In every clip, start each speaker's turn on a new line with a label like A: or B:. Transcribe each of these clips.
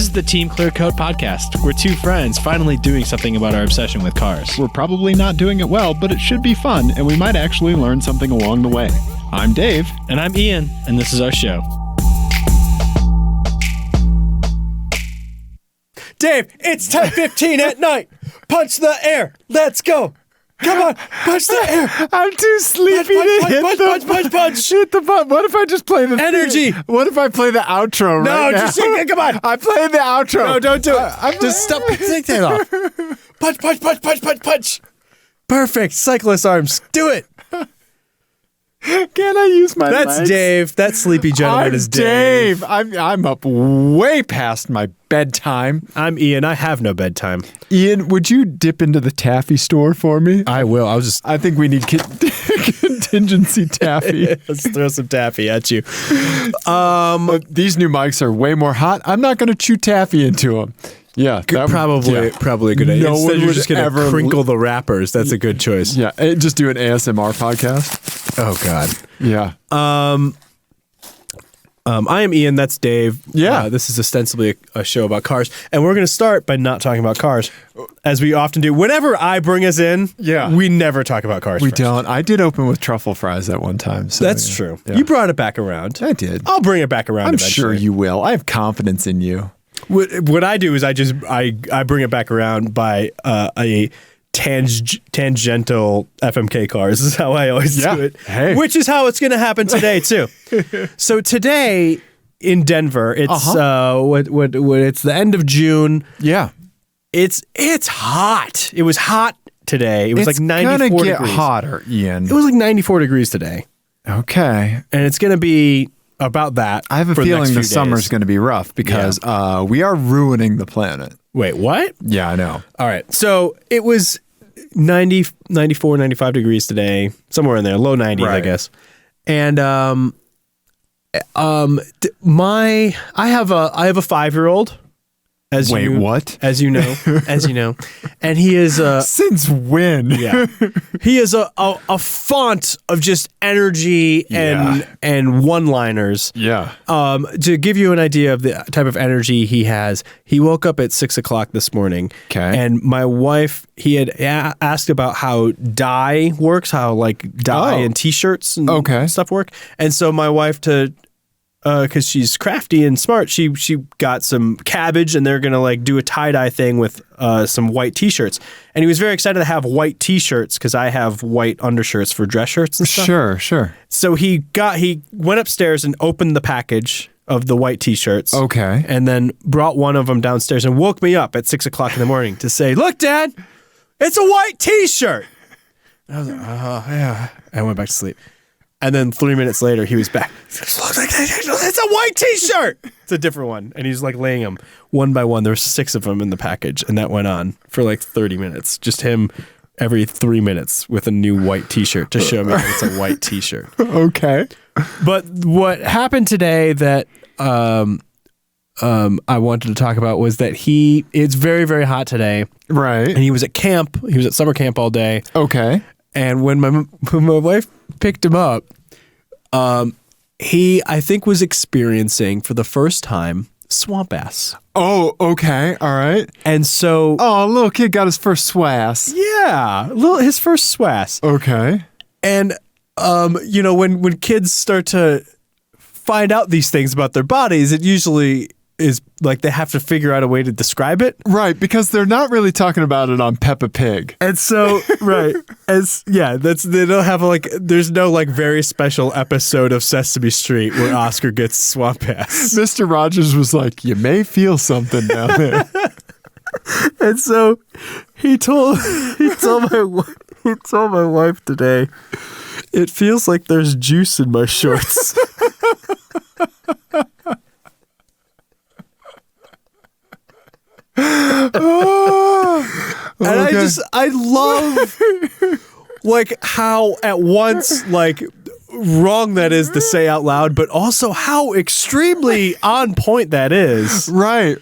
A: is the Team ClearCoat podcast. We're two friends finally doing something about our obsession with cars.
B: We're probably not doing it well, but it should be fun, and we might actually learn something along the way. I'm Dave.
A: And I'm Ian, and this is our show.
C: Dave, it's 10:15 at night. Punch the air. Let's go. Come on, punch the air.
B: I'm too sleepy to hit
C: punch.
B: Hit the button. What if I just play the
C: energy?
B: What if I play the outro right now?
C: Come on.
B: I played the outro.
C: No, don't do it. Just stop. Take that off. Punch. Perfect. Cyclist arms. Do it.
B: Can I use my
C: That's
B: legs?
C: Dave. That sleepy gentleman is Dave.
B: I'm up way past my bedtime.
C: I'm Ian. I have no bedtime.
B: Ian, would you dip into the taffy store for me?
C: I will.
B: I think we need contingency taffy.
C: Let's throw some taffy at you.
B: These new mics are way more hot. I'm not going to chew taffy into them. Yeah,
C: probably a good idea.
B: No
C: Instead,
B: one
C: you're
B: would
C: just going
B: ever
C: to crinkle the wrappers. That's a good choice.
B: Yeah, just do an ASMR podcast.
C: Oh God.
B: Yeah.
C: I am Ian. That's Dave.
B: Yeah.
C: This is ostensibly a show about cars, and we're going to start by not talking about cars, as we often do. Whenever I bring us in, we never talk about cars.
B: We
C: first.
B: don't. I did open with truffle fries at one time. So
C: That's true.
B: Yeah.
C: You brought it back around.
B: I did.
C: I'll bring it back around.
B: I'm
C: eventually.
B: sure you will. I have confidence in you.
C: What I do is I bring it back around by a tangential FMKCars. This is how I always do it.
B: Hey.
C: Which is how it's going to happen today too. So today in Denver, it's it's the end of June.
B: Yeah.
C: It's hot. It was hot today. It was like 94
B: degrees. It's going to get
C: degrees.
B: hotter, Ian.
C: It was like 94 degrees today.
B: Okay.
C: And it's going to be about that.
B: I have a feeling the summer's going to be rough because we are ruining the planet.
C: Wait, what?
B: Yeah, I know.
C: All right. So it was 90, 94, 95 degrees today, somewhere in there, low 90s, I guess. And I have a 5-year-old.
B: What?
C: As you know, and he is
B: since when?
C: Yeah, he is a font of just energy and one-liners.
B: Yeah.
C: To give you an idea of the type of energy he has, he woke up at 6 o'clock this morning.
B: Okay.
C: And my wife, he had asked about how dye works, how like dye and t-shirts and stuff work, and so my wife because she's crafty and smart, she got some cabbage, and they're gonna like do a tie-dye thing with some white t-shirts. And he was very excited to have white t-shirts because I have white undershirts for dress shirts and stuff.
B: Sure.
C: So he went upstairs and opened the package of the white t-shirts.
B: Okay.
C: And then brought one of them downstairs and woke me up at 6 o'clock in the morning to say, "Look, Dad, it's a white t-shirt." And I was like, "Oh yeah." I went back to sleep. And then 3 minutes later, he was back. It's a white t-shirt. It's a different one. And he's like laying them one by one. There were 6 of them in the package. And that went on for like 30 minutes. Just him every 3 minutes with a new white t-shirt to show me that it's a white t-shirt.
B: Okay.
C: But what happened today that I wanted to talk about was that it's very, very hot today.
B: Right.
C: And he was at camp. He was at summer camp all day.
B: Okay.
C: And when my wife picked him up, he, I think, was experiencing for the first time swamp ass.
B: Oh, okay. All right.
C: And so...
B: Oh, little kid got his first swass.
C: Yeah. His first swass.
B: Okay.
C: And, when kids start to find out these things about their bodies, it usually is like they have to figure out a way to describe it.
B: Right, because they're not really talking about it on Peppa Pig.
C: And so, right. They don't have there's no like very special episode of Sesame Street where Oscar gets swamp ass.
B: Mr. Rogers was like, "You may feel something down there."
C: And so he told my wife today, "It feels like there's juice in my shorts." And I love like how at once like wrong that is to say out loud, but also how extremely on point that is.
B: Right.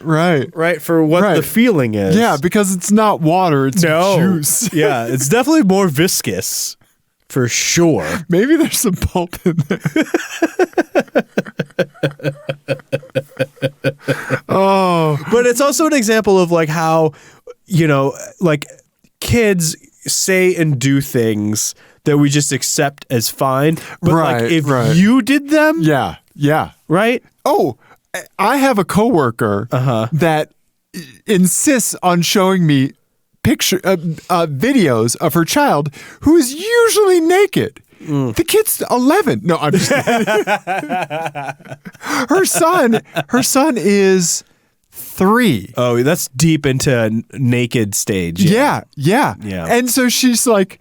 C: For what the feeling is.
B: Yeah, because it's not water, it's juice.
C: Yeah, it's definitely more viscous. For sure.
B: Maybe there's some pulp in there. Oh,
C: But it's also an example of like how, like kids say and do things that we just accept as fine. But like if you did them,
B: yeah.
C: right?
B: Oh, I have a coworker that insists on showing me videos of her child who is usually naked. The kid's 11. No, I'm just Her son is 3.
C: Oh, that's deep into naked stage.
B: Yeah.
C: Yeah.
B: And so she's like,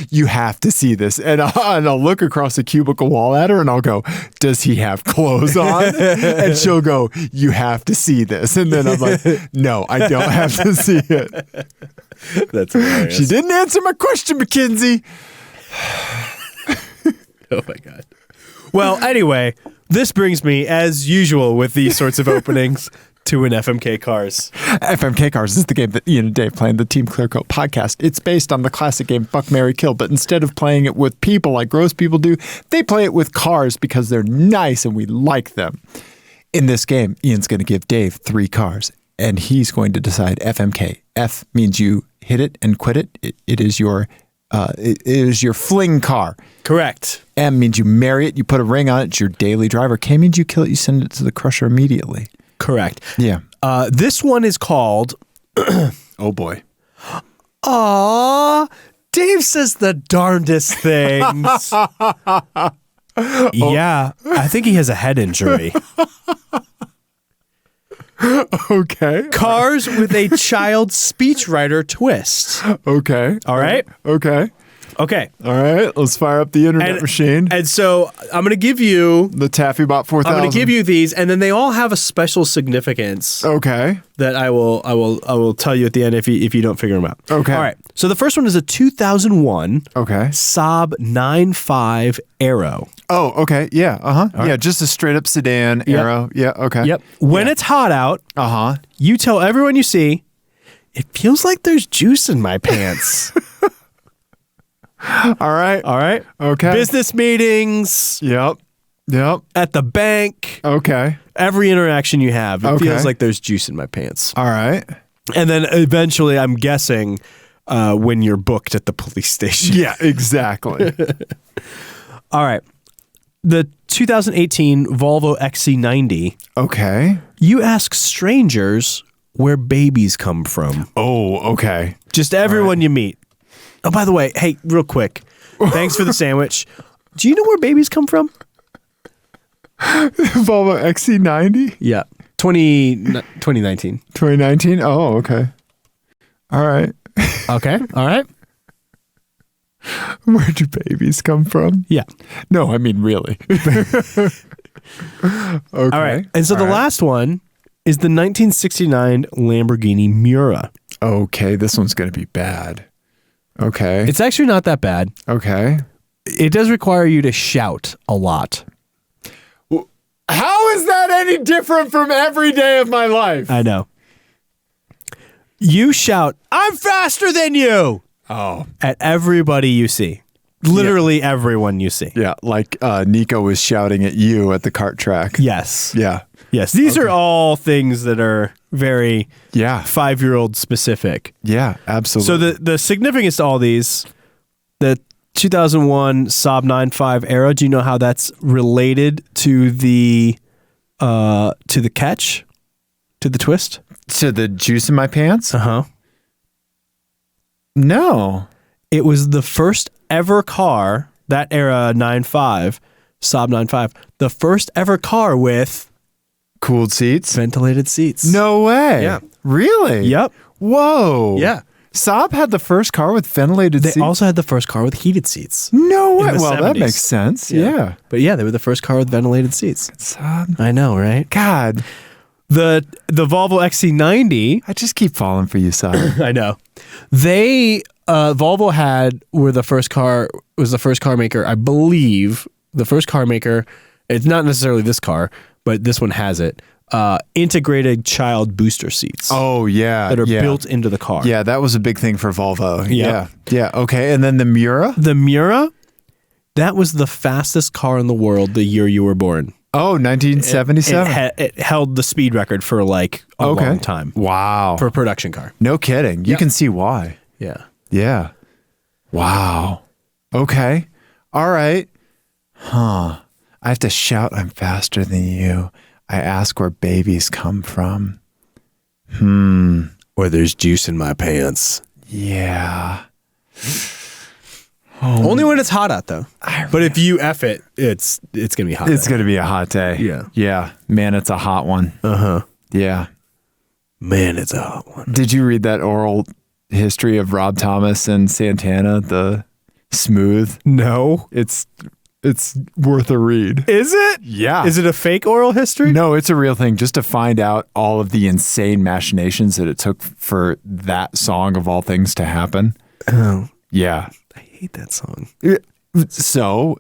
B: you have to see this. And I'll look across the cubicle wall at her and I'll go, does he have clothes on? And she'll go, you have to see this. And then I'm like, no, I don't have to see it.
C: That's hilarious.
B: She didn't answer my question, Mackenzie.
C: Oh my God. Well, anyway, this brings me, as usual with these sorts of openings, to an FMK Cars.
B: FMK Cars is the game that Ian and Dave play in the Team ClearCoat podcast. It's based on the classic game Fuck, Marry, Kill, but instead of playing it with people like gross people do, they play it with cars because they're nice and we like them. In this game, Ian's going to give Dave 3 cars, and he's going to decide FMK. F means you hit it and quit it. It is your fling car.
C: Correct.
B: M means you marry it, you put a ring on it, it's your daily driver. K means you kill it, you send it to the crusher immediately.
C: Correct.
B: Yeah.
C: This one is called...
B: Oh boy.
C: Aw, Dave says the darndest things. Yeah, I think he has a head injury.
B: Okay.
C: Cars with a child speechwriter twist.
B: Okay.
C: All right?
B: Okay.
C: Okay.
B: All right. Let's fire up the internet machine.
C: And so I'm going to give you...
B: The Taffy Bot 4000.
C: I'm going to give you these, and then they all have a special significance.
B: Okay.
C: That I will tell you at the end if you don't figure them out.
B: Okay.
C: All right. So the first one is a 2001 Saab 9.5 Aero.
B: Oh, okay. Yeah. Yeah,
C: right.
B: just a straight up sedan Aero. Yeah, okay.
C: Yep. When it's hot out, you tell everyone you see, it feels like there's juice in my pants.
B: All right. Okay.
C: Business meetings.
B: Yep.
C: At the bank.
B: Okay.
C: Every interaction you have, it feels like there's juice in my pants.
B: All right.
C: And then eventually, I'm guessing, when you're booked at the police station.
B: Yeah, exactly.
C: All right. The 2018 Volvo XC90.
B: Okay.
C: You ask strangers where babies come from.
B: Oh, okay.
C: Just everyone you meet. Oh, by the way, hey, real quick. Thanks for the sandwich. Do you know where babies come from?
B: Volvo XC90?
C: Yeah. 2019.
B: 2019? Oh, okay. All right.
C: Okay. All right.
B: Where do babies come from?
C: Yeah.
B: No, I mean really. Okay.
C: All right. And so the last one is the 1969 Lamborghini Miura.
B: Okay, this one's going to be bad. Okay.
C: It's actually not that bad.
B: Okay.
C: It does require you to shout a lot.
B: How is that any different from every day of my life?
C: I know. You shout, "I'm faster than you!"
B: Oh.
C: At everybody you see. Literally everyone you see.
B: Yeah, like Nico was shouting at you at the Kart Track.
C: Yes.
B: Yeah.
C: Yes. These are all things that are very 5-year-old specific.
B: Yeah, absolutely.
C: So the significance to all these, the 2001 Saab 9.5 Aero, do you know how that's related to the catch? To the twist?
B: To the juice in my pants?
C: Uh-huh.
B: No.
C: It was the first ever car, that era 9.5, Saab 9.5, the first ever car with
B: cooled seats?
C: Ventilated seats.
B: No way.
C: Yeah.
B: Really?
C: Yep.
B: Whoa.
C: Yeah.
B: Saab had the first car with ventilated seats?
C: They also had the first car with heated seats.
B: No way. Well,
C: 70s.
B: that makes sense. Yeah.
C: But yeah, they were the first car with ventilated seats.
B: Saab.
C: I know, right?
B: God.
C: The Volvo XC90.
B: I just keep falling for you, Saab.
C: I know. Volvo was the first car maker, I believe, the first car maker, it's not necessarily this car, but this one has it, integrated child booster seats.
B: Oh, yeah.
C: That are built into the car.
B: Yeah, that was a big thing for Volvo.
C: Yeah.
B: Yeah, okay. And then the Miura?
C: The Miura, that was the fastest car in the world the year you were born.
B: Oh, 1977.
C: It held the speed record for like a long time.
B: Wow.
C: For a production car.
B: No kidding. You can see why.
C: Yeah.
B: Yeah. Wow. Okay. All right. Huh. I have to shout, I'm faster than you. I ask where babies come from.
C: Or there's juice in my pants.
B: Yeah.
C: Only when it's hot out though. But if you F it, it's gonna be hot.
B: It's going to be a hot day.
C: Yeah.
B: Yeah. Man, it's a hot one. Yeah.
C: Man, it's a hot one.
B: Did you read that oral history of Rob Thomas and Santana, the Smooth?
C: No.
B: It's worth a read.
C: Is it?
B: Yeah.
C: Is it a fake oral history?
B: No, it's a real thing. Just to find out all of the insane machinations that it took for that song of all things to happen.
C: Oh.
B: Yeah.
C: I hate that song.
B: So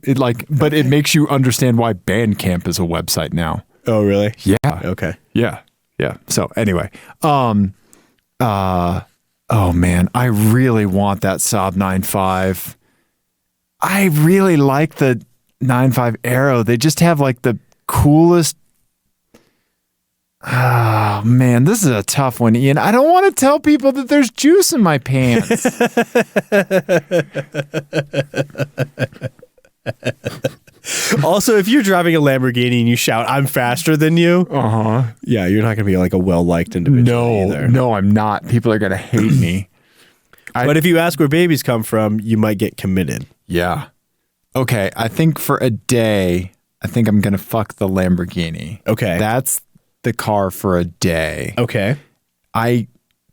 B: but it makes you understand why Bandcamp is a website now.
C: Oh, really?
B: Yeah.
C: Okay.
B: Yeah. Yeah. So anyway, oh man, I really want that Saab 9.5. I really like the 9.5 Aero. They just have like the coolest. Oh man, this is a tough one, Ian. I don't want to tell people that there's juice in my pants.
C: Also, if you're driving a Lamborghini and you shout, I'm faster than you. Yeah, you're not going to be like a well-liked individual either.
B: No, I'm not. People are going to hate me.
C: But if you ask where babies come from, you might get committed.
B: Yeah. Okay, I think for a day, I think I'm going to fuck the Lamborghini. Okay. That's the car for a day.
C: Okay.
B: I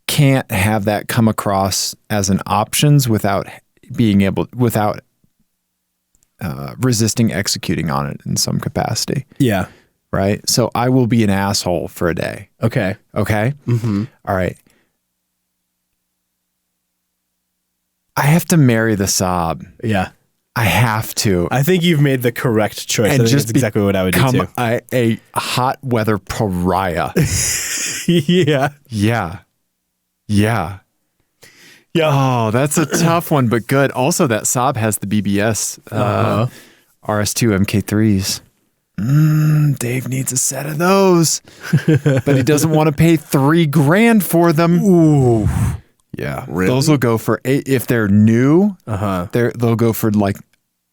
B: can't have that come across as an options without resisting executing on it in some capacity.
C: Yeah.
B: Right? So I will be an asshole for a day.
C: Okay.
B: Okay? Mm-hmm. All right. I have to marry the Saab.
C: Yeah.
B: I have to.
C: I think you've made the correct choice.
B: And
C: I think that's exactly what I would do too.
B: A hot weather pariah.
C: Yeah.
B: Yeah. Yeah. Yeah. Oh, that's a tough one, but good. Also, that Saab has the BBS RS2 MK3s. Dave needs a set of those, but he doesn't want to pay $3,000 for them. Ooh. Yeah. Really? Those will go for if they're new, they'll go for like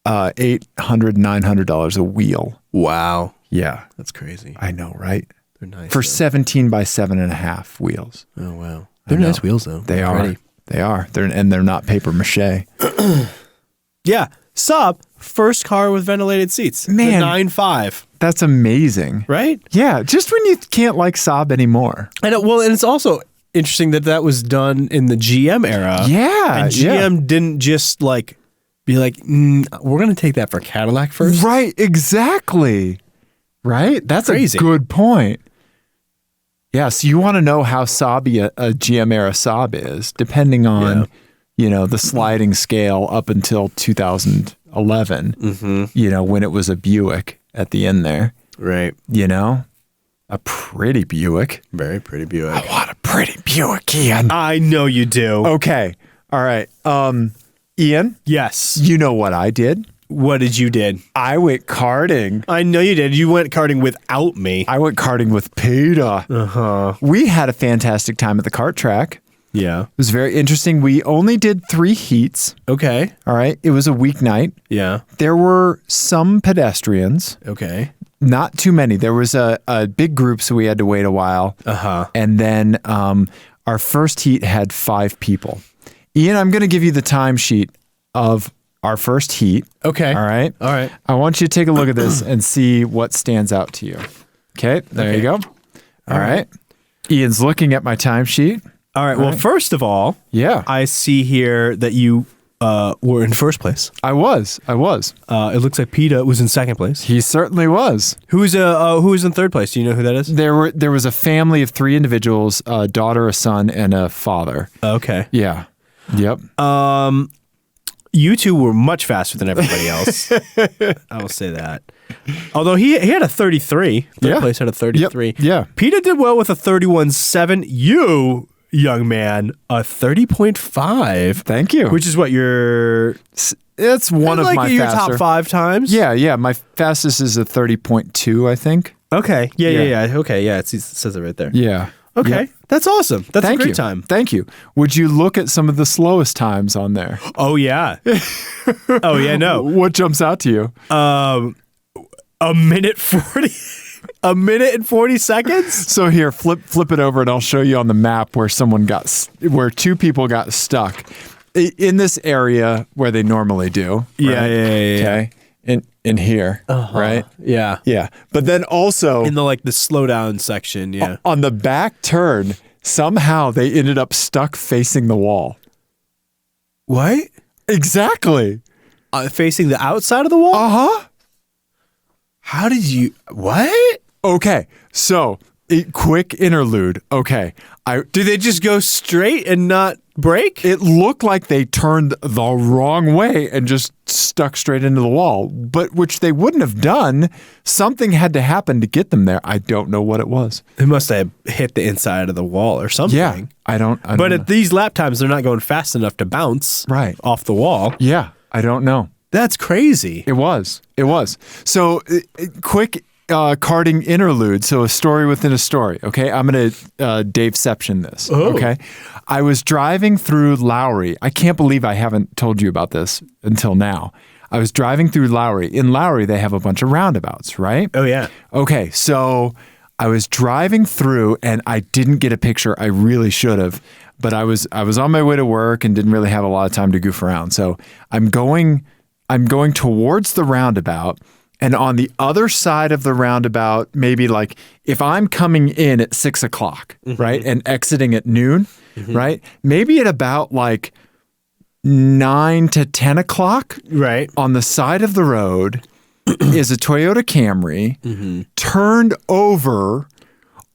B: $800, $900 a wheel.
C: Wow.
B: Yeah.
C: That's crazy.
B: I know, right?
C: They're nice.
B: For 17 by 7.5 wheels.
C: Oh, wow. They're nice wheels, though.
B: They are. Pretty. They are. They're not paper mache.
C: Yeah. Saab, first car with ventilated seats.
B: Man.
C: The 9.5.
B: That's amazing.
C: Right?
B: Yeah. Just when you can't like Saab anymore.
C: And it's also interesting that was done in the GM era.
B: Yeah.
C: And GM didn't just like be like, we're going to take that for Cadillac first.
B: Right. Exactly. Right? That's
C: crazy.
B: A good point. Yeah. So you want to know how Saab a GM era Saab is, depending on, the sliding scale up until 2011, when it was a Buick at the end there.
C: Right.
B: A pretty Buick.
C: Very pretty Buick.
B: I want a pretty Buick, Ian.
C: I know you do.
B: Okay. All right. Ian?
C: Yes.
B: You know what I did?
C: What did you did?
B: I went karting.
C: I know you did. You went karting without me.
B: I went karting with Peedah. We had a fantastic time at the Kart Track.
C: Yeah.
B: It was very interesting. We only did 3 heats.
C: Okay.
B: All right. It was a weeknight.
C: Yeah.
B: There were some pedestrians.
C: Okay.
B: Not too many. There was a big group, so we had to wait a while. And then our first heat had 5 people. Ian, I'm going to give you the timesheet of our first heat.
C: Okay.
B: All right.
C: All right.
B: I want you to take a look at this and see what stands out to you. Okay. There you go. All right. Ian's looking at my timesheet.
C: All right. Well, first of all, I see here that you were in first place.
B: I was.
C: It looks like Peedah was in second place.
B: He certainly was.
C: Who was in third place? Do you know who that is?
B: There was a family of 3 individuals, a daughter, a son, and a father.
C: Okay.
B: Yeah. Yep.
C: You two were much faster than everybody else. I will say that. Although he had a 33. Third place had a 33.
B: Yep. Yeah.
C: Peedah did well with a 31.7. You young man, a 30.5.
B: Thank you.
C: Which is what your
B: It's one of
C: like
B: my
C: your
B: faster.
C: top 5 times.
B: Yeah. My fastest is a 30.2, I think.
C: Okay. Yeah. Okay. Yeah. It says it right there.
B: Yeah.
C: Okay.
B: Yep.
C: That's awesome. That's
B: Thank
C: a great
B: you.
C: time.
B: Thank you. Would you look at some of the slowest times on there?
C: Oh yeah. Oh yeah. No.
B: What jumps out to you?
C: A minute 40. A minute and 40 seconds.
B: So here, flip it over, and I'll show you on the map where where 2 people got stuck in this area where they normally do.
C: Yeah.
B: Right? Okay. In here, right?
C: Yeah.
B: Yeah. But then also
C: In the slowdown section. Yeah.
B: on the back turn, somehow they ended up stuck facing the wall.
C: What?
B: Exactly.
C: Facing the outside of the wall?
B: Uh-huh.
C: How did you? What?
B: Okay. So, quick interlude. Okay.
C: Do they just go straight and not brake?
B: It looked like they turned the wrong way and just stuck straight into the wall, but which they wouldn't have done. Something had to happen to get them there. I don't know what it was.
C: They must have hit the inside of the wall or something.
B: Yeah. I don't
C: But
B: know.
C: at these lap times, they're not going fast enough to bounce off the wall.
B: Yeah. I don't know.
C: That's crazy.
B: It was. So, quick karting interlude. So, a story within a story. Okay. I'm going to Daveception this.
C: Oh.
B: Okay. I was driving through Lowry. I can't believe I haven't told you about this until now. I was driving through Lowry. In Lowry, they have a bunch of roundabouts, right?
C: Oh, yeah.
B: Okay. So, I was driving through and I didn't get a picture. I really should have. But I was on my way to work and didn't really have a lot of time to goof around. So, I'm going towards the roundabout, and on the other side of the roundabout, maybe like if I'm coming in at 6 o'clock, right, and exiting at noon, right, maybe at about like 9 to 10 o'clock,
C: Right.
B: on the side of the road is a Toyota Camry turned over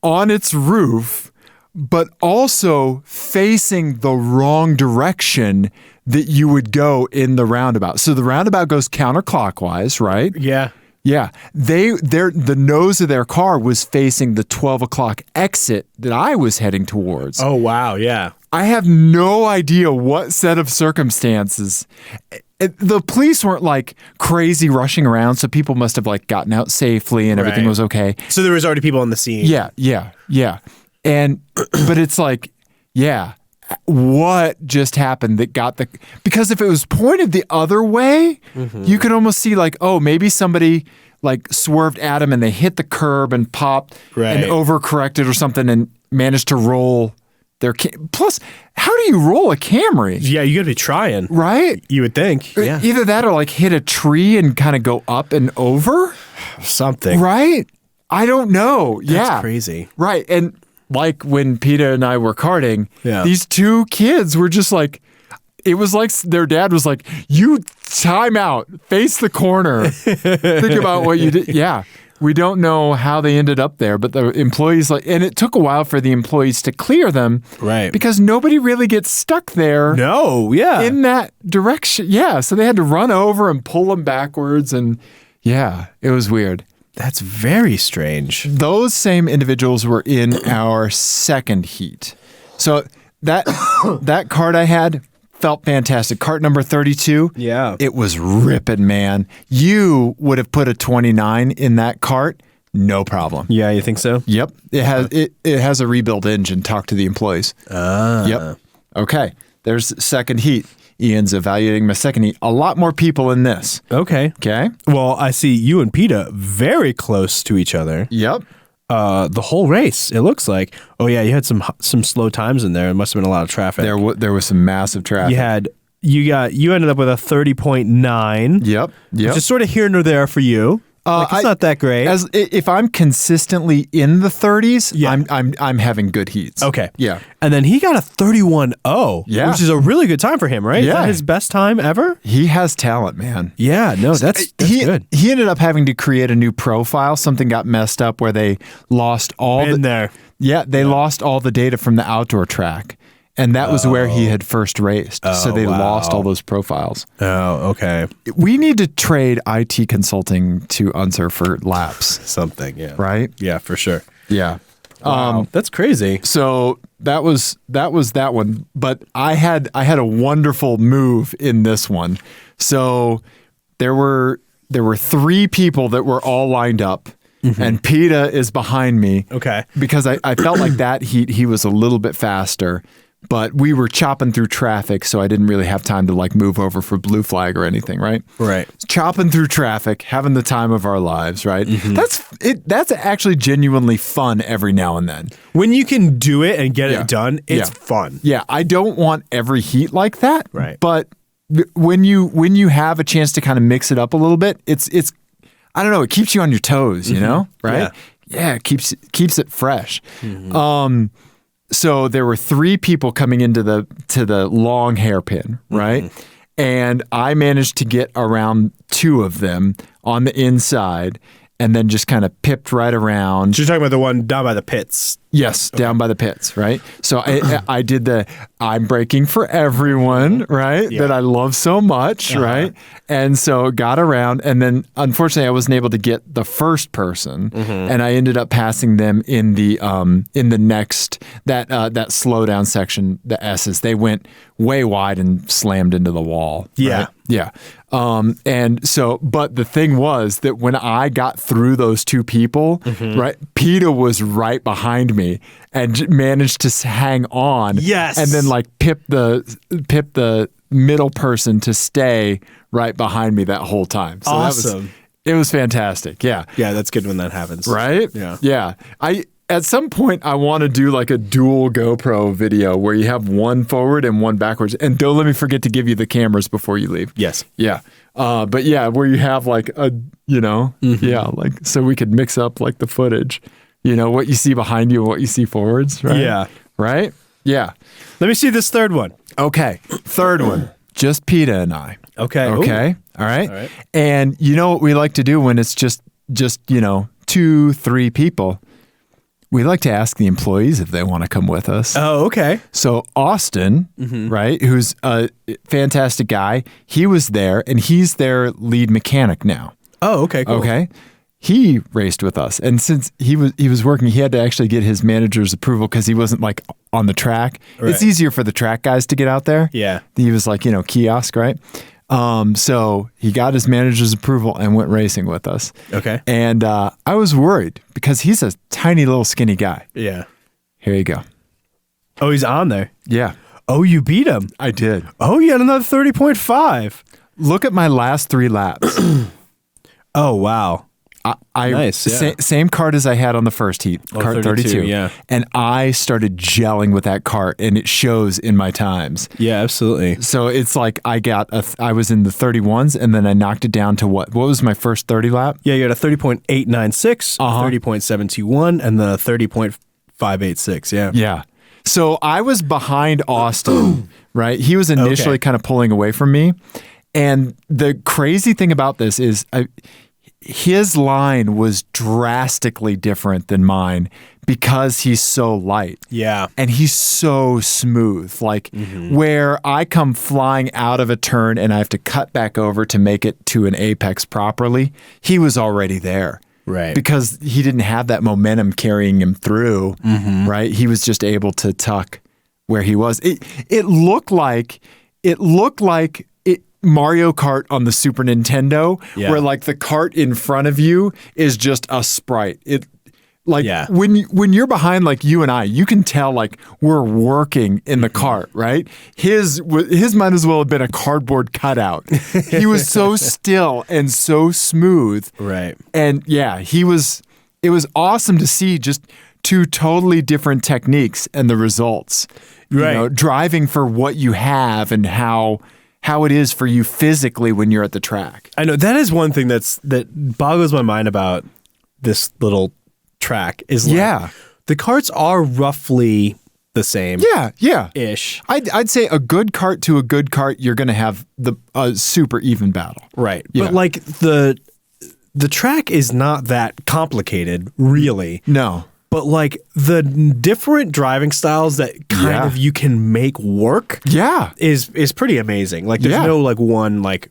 B: on its roof, but also facing the wrong direction that you would go in the roundabout. So the roundabout goes counterclockwise, right?
C: Yeah.
B: Yeah. The nose of their car was facing the 12 o'clock exit that I was heading towards.
C: Oh, wow. Yeah.
B: I have no idea what set of circumstances. The police weren't like crazy rushing around, so people must have like gotten out safely and everything
C: Right.
B: was okay.
C: So there was already people on the scene.
B: Yeah. And, but it's like, yeah, what just happened that got because if it was pointed the other way, you could almost see like, oh, maybe somebody like swerved at him and they hit the curb and popped and overcorrected or something and managed to roll their plus, how do you roll a Camry?
C: Yeah, you gotta be trying.
B: Right?
C: You would think. Yeah.
B: Either that or like hit a tree and kind of go up and over.
C: Something.
B: Right? I don't know.
C: That's crazy.
B: Right. And like when Peedah and I were karting,
C: Yeah.
B: these 2 kids were just like, it was like their dad was like, you time out, face the corner, think about what you did. Yeah. We don't know how they ended up there, but the employees and it took a while for the employees to clear them.
C: Right.
B: Because nobody really gets stuck there.
C: No, yeah.
B: In that direction. Yeah. So they had to run over and pull them backwards. And yeah, it was weird.
C: That's very strange.
B: Those same individuals were in our second heat. So that kart I had felt fantastic. Kart number 32.
C: Yeah.
B: It was ripping, man. You would have put a 29 in that kart, no problem.
C: Yeah, you think so?
B: Yep. It has a rebuilt engine. Talk to the employees. Yep. Okay. There's second heat. Ian's evaluating my second heat. A lot more people in this.
C: Okay.
B: Okay.
C: Well, I see you and Peedah very close to each other.
B: Yep.
C: The whole race, it looks like. Oh yeah, you had some slow times in there. It must have been a lot of traffic.
B: There was some massive traffic.
C: You ended up with a 30.9.
B: Yep.
C: Just sort of here and there for you. It's not that great.
B: If I'm consistently in the 30s,
C: Yeah.
B: I'm having good heats.
C: Okay.
B: Yeah.
C: And then he got a 31.0,
B: Yeah.
C: which is a really good time for him, right? Is
B: Yeah.
C: that his best time ever?
B: He has talent, man.
C: Yeah, no, that's good.
B: He ended up having to create a new profile. Something got messed up where they lost all
C: Been there.
B: Yeah, they lost all the data from the outdoor track. And that was where he had first raced. So they lost all those profiles.
C: Oh, okay.
B: We need to trade IT consulting to Unser for laps.
C: Something, yeah.
B: Right?
C: Yeah, for sure.
B: Yeah.
C: Wow, that's crazy.
B: So that was that one. But I had a wonderful move in this one. So there were 3 people that were all lined up. And Peedah is behind me.
C: Okay.
B: Because I felt like that he was a little bit faster, but we were chopping through traffic, so I didn't really have time to like move over for blue flag or anything, right?
C: Right.
B: Chopping through traffic, having the time of our lives, right? That's actually genuinely fun every now and then.
C: When you can do it and get it done, it's fun.
B: Yeah, I don't want every heat like that.
C: Right.
B: But when you have a chance to kind of mix it up a little bit, it's I don't know, it keeps you on your toes, you know, right? Yeah, it keeps it fresh. So there were 3 people coming into the long hairpin, right? And I managed to get around 2 of them on the inside and then just kind of pipped right around.
C: So you're talking about the one down by the pits.
B: Yes, down by the pits, right? So I did the I'm braking for everyone, right? That I love so much, right? And so got around, and then unfortunately I wasn't able to get the first person, and I ended up passing them in the next that slowdown section, the S's. They went way wide and slammed into the wall.
C: Yeah.
B: Right? Yeah. And so, but the thing was that when I got through those 2 people, right, Peedah was right behind me and managed to hang on.
C: Yes.
B: And then like pip the middle person to stay right behind me that whole time. So
C: awesome.
B: It was fantastic. Yeah.
C: Yeah, that's good when that happens.
B: Right?
C: Yeah.
B: Yeah. At some point, I want to do like a dual GoPro video where you have one forward and one backwards. And don't let me forget to give you the cameras before you leave.
C: Yes.
B: Yeah. But yeah, where you have like yeah, like so we could mix up like the footage, what you see behind you and what you see forwards, right?
C: Yeah.
B: Right? Yeah.
C: Let me see this third one.
B: Okay. Third one. Just Peedah and I.
C: Okay.
B: Okay.
C: Ooh.
B: All right.
C: All right.
B: And you know what we like to do when it's just 2, 3 people? We like to ask the employees if they want to come with us.
C: Oh, okay.
B: So Austin, right, who's a fantastic guy, he was there, and he's their lead mechanic now.
C: Oh, okay, cool.
B: Okay. He raced with us, and since he was working, he had to actually get his manager's approval because he wasn't like on the track.
C: Right.
B: It's easier for the track guys to get out there.
C: Yeah.
B: He was like, kiosk, right? So he got his manager's approval and went racing with us.
C: Okay.
B: And I was worried because he's a tiny little skinny guy.
C: Yeah.
B: Here you go.
C: Oh, he's on there.
B: Yeah.
C: Oh, you beat him.
B: I did.
C: Oh, you had another 30.5.
B: Look at my last 3 laps.
C: Oh, wow.
B: Nice.
C: Yeah.
B: Same kart as I had on the first heat, kart 32.
C: Yeah.
B: And I started gelling with that kart, and it shows in my times.
C: Yeah, absolutely.
B: So it's like I was in the 31s, and then I knocked it down to what was my first 30 lap?
C: Yeah, you had a 30.896, 30.721, and then a 30.586. Yeah.
B: Yeah. So I was behind Austin, right? He was initially kind of pulling away from me. And the crazy thing about this is his line was drastically different than mine because he's so light.
C: Yeah.
B: And he's so smooth. Like where I come flying out of a turn and I have to cut back over to make it to an apex properly, he was already there.
C: Right.
B: Because he didn't have that momentum carrying him through, right? He was just able to tuck where he was. It looked like Mario Kart on the Super Nintendo, where like the cart in front of you is just a sprite. When you're behind like you and I, you can tell like we're working in the cart, right? His might as well have been a cardboard cutout. He was so still and so smooth.
C: Right.
B: And yeah, it was awesome to see just 2 totally different techniques and the results.
C: Right.
B: Driving for what you have and how it is for you physically when you're at the track.
C: I know that is one thing that boggles my mind about this little track is like, the karts are roughly the same.
B: Yeah.
C: Ish.
B: I'd say a good kart to a good kart, you're going to have a super even battle.
C: Right.
B: Yeah.
C: But like the track is not that complicated, really.
B: No.
C: But like the different driving styles that kind of you can make work is pretty amazing. Like there's no like one like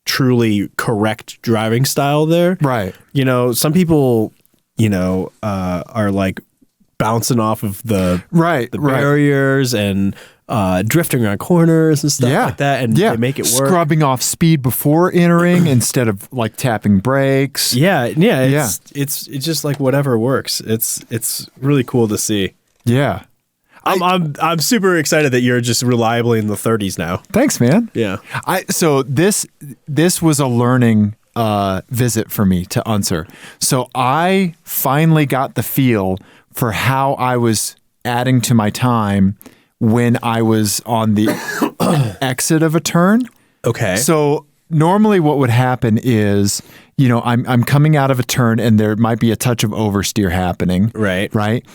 C: truly correct driving style there.
B: Right.
C: Some people, are like bouncing off of the
B: Right.
C: barriers and drifting around corners and stuff like that, and they make it work.
B: Scrubbing off speed before entering instead of like tapping brakes.
C: It's just like whatever works. It's really cool to see.
B: Yeah.
C: I'm super excited that you're just reliably in the 30s now.
B: Thanks, man.
C: Yeah.
B: So this was a learning visit for me to Unser. So I finally got the feel for how I was adding to my time when I was on the exit of a turn.
C: Okay.
B: So normally what would happen is, I'm coming out of a turn and there might be a touch of oversteer happening.
C: Right.
B: Right.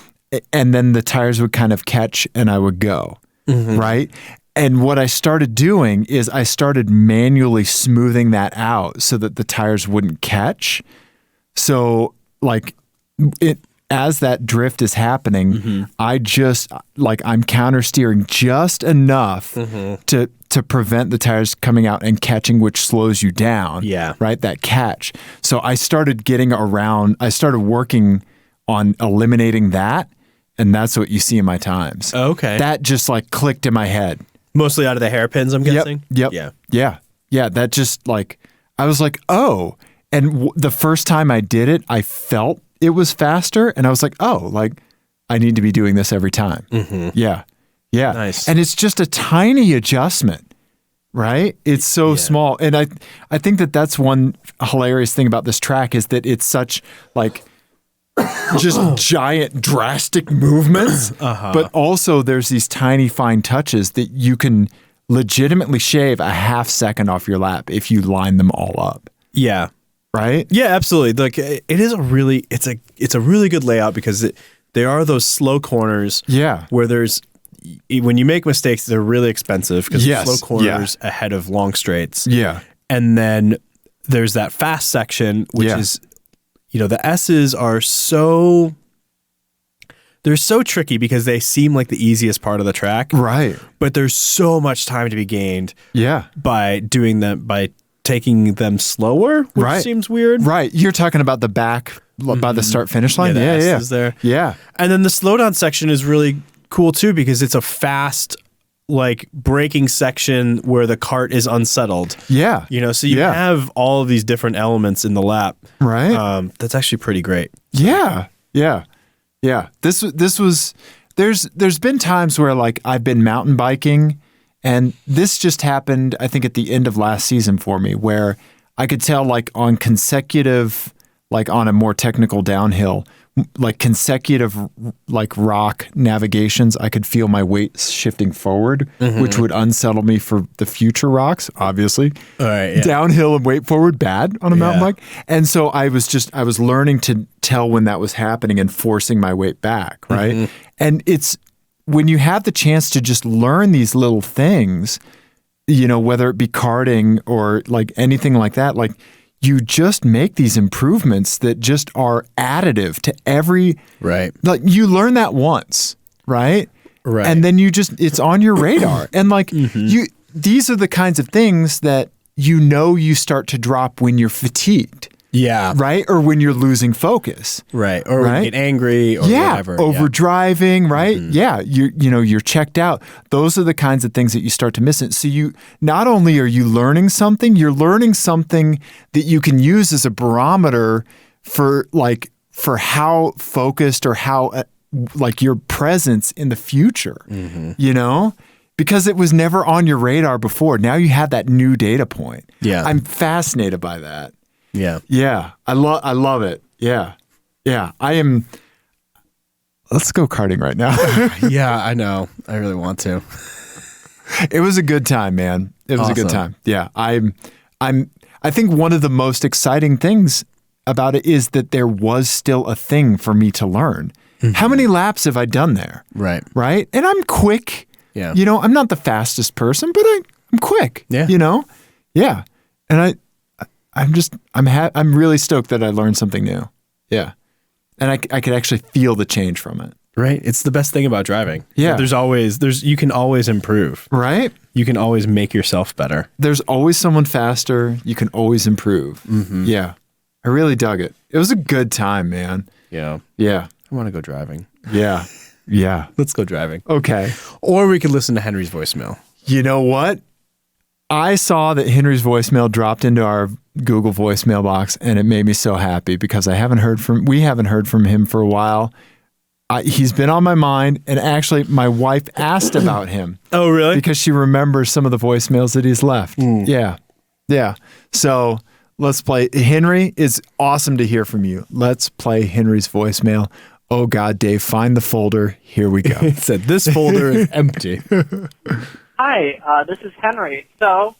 B: And then the tires would kind of catch and I would go. Right. And what I started doing is I started manually smoothing that out so that the tires wouldn't catch. So like as that drift is happening, I just I'm counter steering just enough to prevent the tires coming out and catching, which slows you down.
C: Yeah.
B: Right. That catch. So I started working on eliminating that. And that's what you see in my times.
C: Okay.
B: That just like clicked in my head.
C: Mostly out of the hairpins, I'm guessing?
B: Yep. Yeah. That just I was like, oh. And the first time I did it, I felt it was faster. And I was like, oh, I need to be doing this every time. Yeah.
C: Nice.
B: And it's just a tiny adjustment, right? It's so small. And I think that's one hilarious thing about this track is that it's such just giant drastic movements, but also there's these tiny fine touches that you can legitimately shave a half second off your lap if you line them all up.
C: Yeah.
B: Right?
C: Yeah, absolutely. Like it is it's a really good layout because there are those slow corners where when you make mistakes, they're really expensive because slow corners ahead of long straights.
B: Yeah.
C: And then there's that fast section, which is the S's are they're so tricky because they seem like the easiest part of the track.
B: Right.
C: But there's so much time to be gained by doing them, by taking them slower, which seems weird.
B: Right. You're talking about the back by the start finish line?
C: Yeah, the S is there.
B: Yeah.
C: And then the slowdown section is really cool too because it's a fast braking section where the kart is unsettled.
B: Yeah.
C: So you have all of these different elements in the lap.
B: Right.
C: That's actually pretty great.
B: Yeah. Yeah. Yeah. This was there's been times where I've been mountain biking and this just happened I think at the end of last season for me where I could tell on consecutive on a more technical downhill consecutive rock navigations, I could feel my weight shifting forward, which would unsettle me for the future rocks, obviously.
C: All right, yeah.
B: Downhill and weight forward, bad on a mountain bike. And so I was learning to tell when that was happening and forcing my weight back, right? And it's when you have the chance to just learn these little things, whether it be karting or anything like that, you just make these improvements that just are additive to every you learn that once, right?
C: Right.
B: And then it's on your radar. And these are the kinds of things that you start to drop when you're fatigued.
C: Yeah.
B: Right? Or when you're losing focus.
C: Right. Or when you get angry or whatever.
B: Over driving, right? Yeah. You're checked out. Those are the kinds of things that you start to miss it. So you not only are you learning something, you're learning something that you can use as a barometer for how focused or how your presence in the future, because it was never on your radar before. Now you have that new data point.
C: Yeah.
B: I'm fascinated by that.
C: Yeah.
B: Yeah. I love it. Yeah. Yeah. Let's go karting right now.
C: Yeah, I know. I really want to.
B: It was a good time, man. It was a good time. Yeah. I think one of the most exciting things about it is that there was still a thing for me to learn. How many laps have I done there?
C: Right.
B: Right. And I'm quick.
C: Yeah.
B: I'm not the fastest person, but I'm quick.
C: Yeah.
B: Yeah. And I'm really stoked that I learned something new. Yeah. And I could actually feel the change from it.
C: Right. It's the best thing about driving.
B: Yeah.
C: You can always improve.
B: Right.
C: You can always make yourself better.
B: There's always someone faster. You can always improve. Yeah. I really dug it. It was a good time, man.
C: Yeah.
B: Yeah.
C: I want to go driving.
B: Yeah. Yeah.
C: Let's go driving.
B: Okay.
C: Or we could listen to Henry's voicemail.
B: You know what? I saw that Henry's voicemail dropped into our Google voicemail box, and it made me so happy because we haven't heard from him for a while. He's been on my mind, and actually my wife asked about him.
C: Oh, really?
B: Because she remembers some of the voicemails that he's left. Yeah. Yeah. So let's play. Henry, it's awesome to hear from you. Let's play Henry's voicemail. Oh God, Dave, find the folder. Here we go.
C: He said, this folder is empty.
D: Hi, this is Henry. So,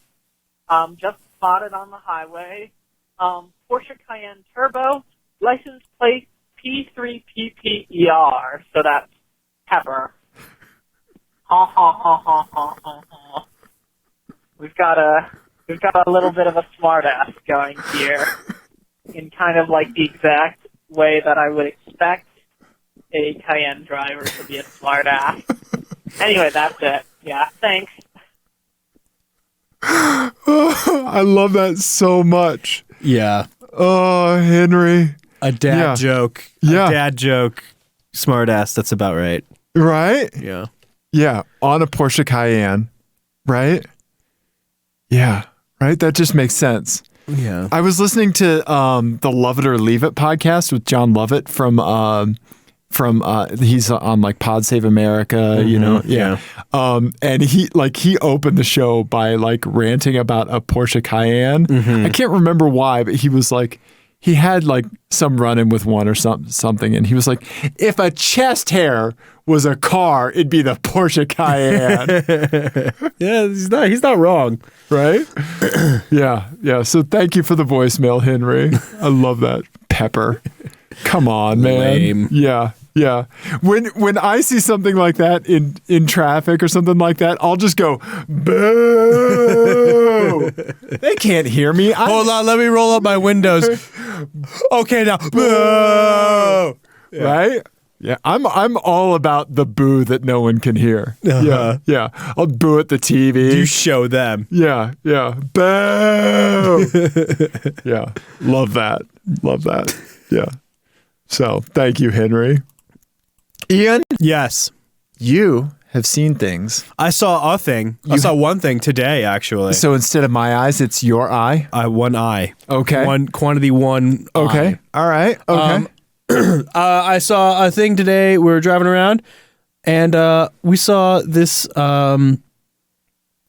D: just spotted on the highway, Porsche Cayenne Turbo, license plate P3PPER. So that's pepper. Ha ha ha ha ha ha ha. We've got a little bit of a smartass going here, in kind of like the exact way that I would expect a Cayenne driver to be a smartass. Anyway, that's it. Yeah, thanks.
B: I love that so much.
C: Yeah.
B: Oh, Henry.
C: A dad joke.
B: Yeah.
C: A dad joke. Smart ass. That's about right.
B: Right?
C: Yeah.
B: Yeah. On a Porsche Cayenne. Right? Yeah. Right? That just makes sense.
C: Yeah.
B: I was listening to the Love It or Leave It podcast with John Lovett from he's on like Pod Save America, you know. Yeah. And he opened the show by like ranting about a Porsche Cayenne. I can't remember why, but he was like, he had like some run-in with one or something, and he was like, if a chest hair was a car, it'd be the Porsche Cayenne.
C: Yeah, he's not wrong.
B: Right? Yeah. So thank you for the voicemail, Henry. I love that. Pepper. Come on, man.
C: Lame.
B: Yeah. When I see something like that in traffic or something like that, I'll just go, boo. They can't hear me.
C: Hold on, let me roll up my windows. Okay, now, boo.
B: Yeah. Right? Yeah, I'm all about the boo that no one can hear. Yeah. I'll boo at the TV.
C: You show them.
B: Yeah. Boo. Yeah. Love that. Yeah. So, thank you, Henry. Ian?
C: Yes.
B: You have seen things.
C: I saw a thing. I saw one thing today, actually.
B: So instead of my eyes, it's your eye?
C: One eye.
B: Okay.
C: One quantity, one
B: Okay.
C: eye.
B: All right. Okay.
C: I saw a thing today. We were driving around, and we saw this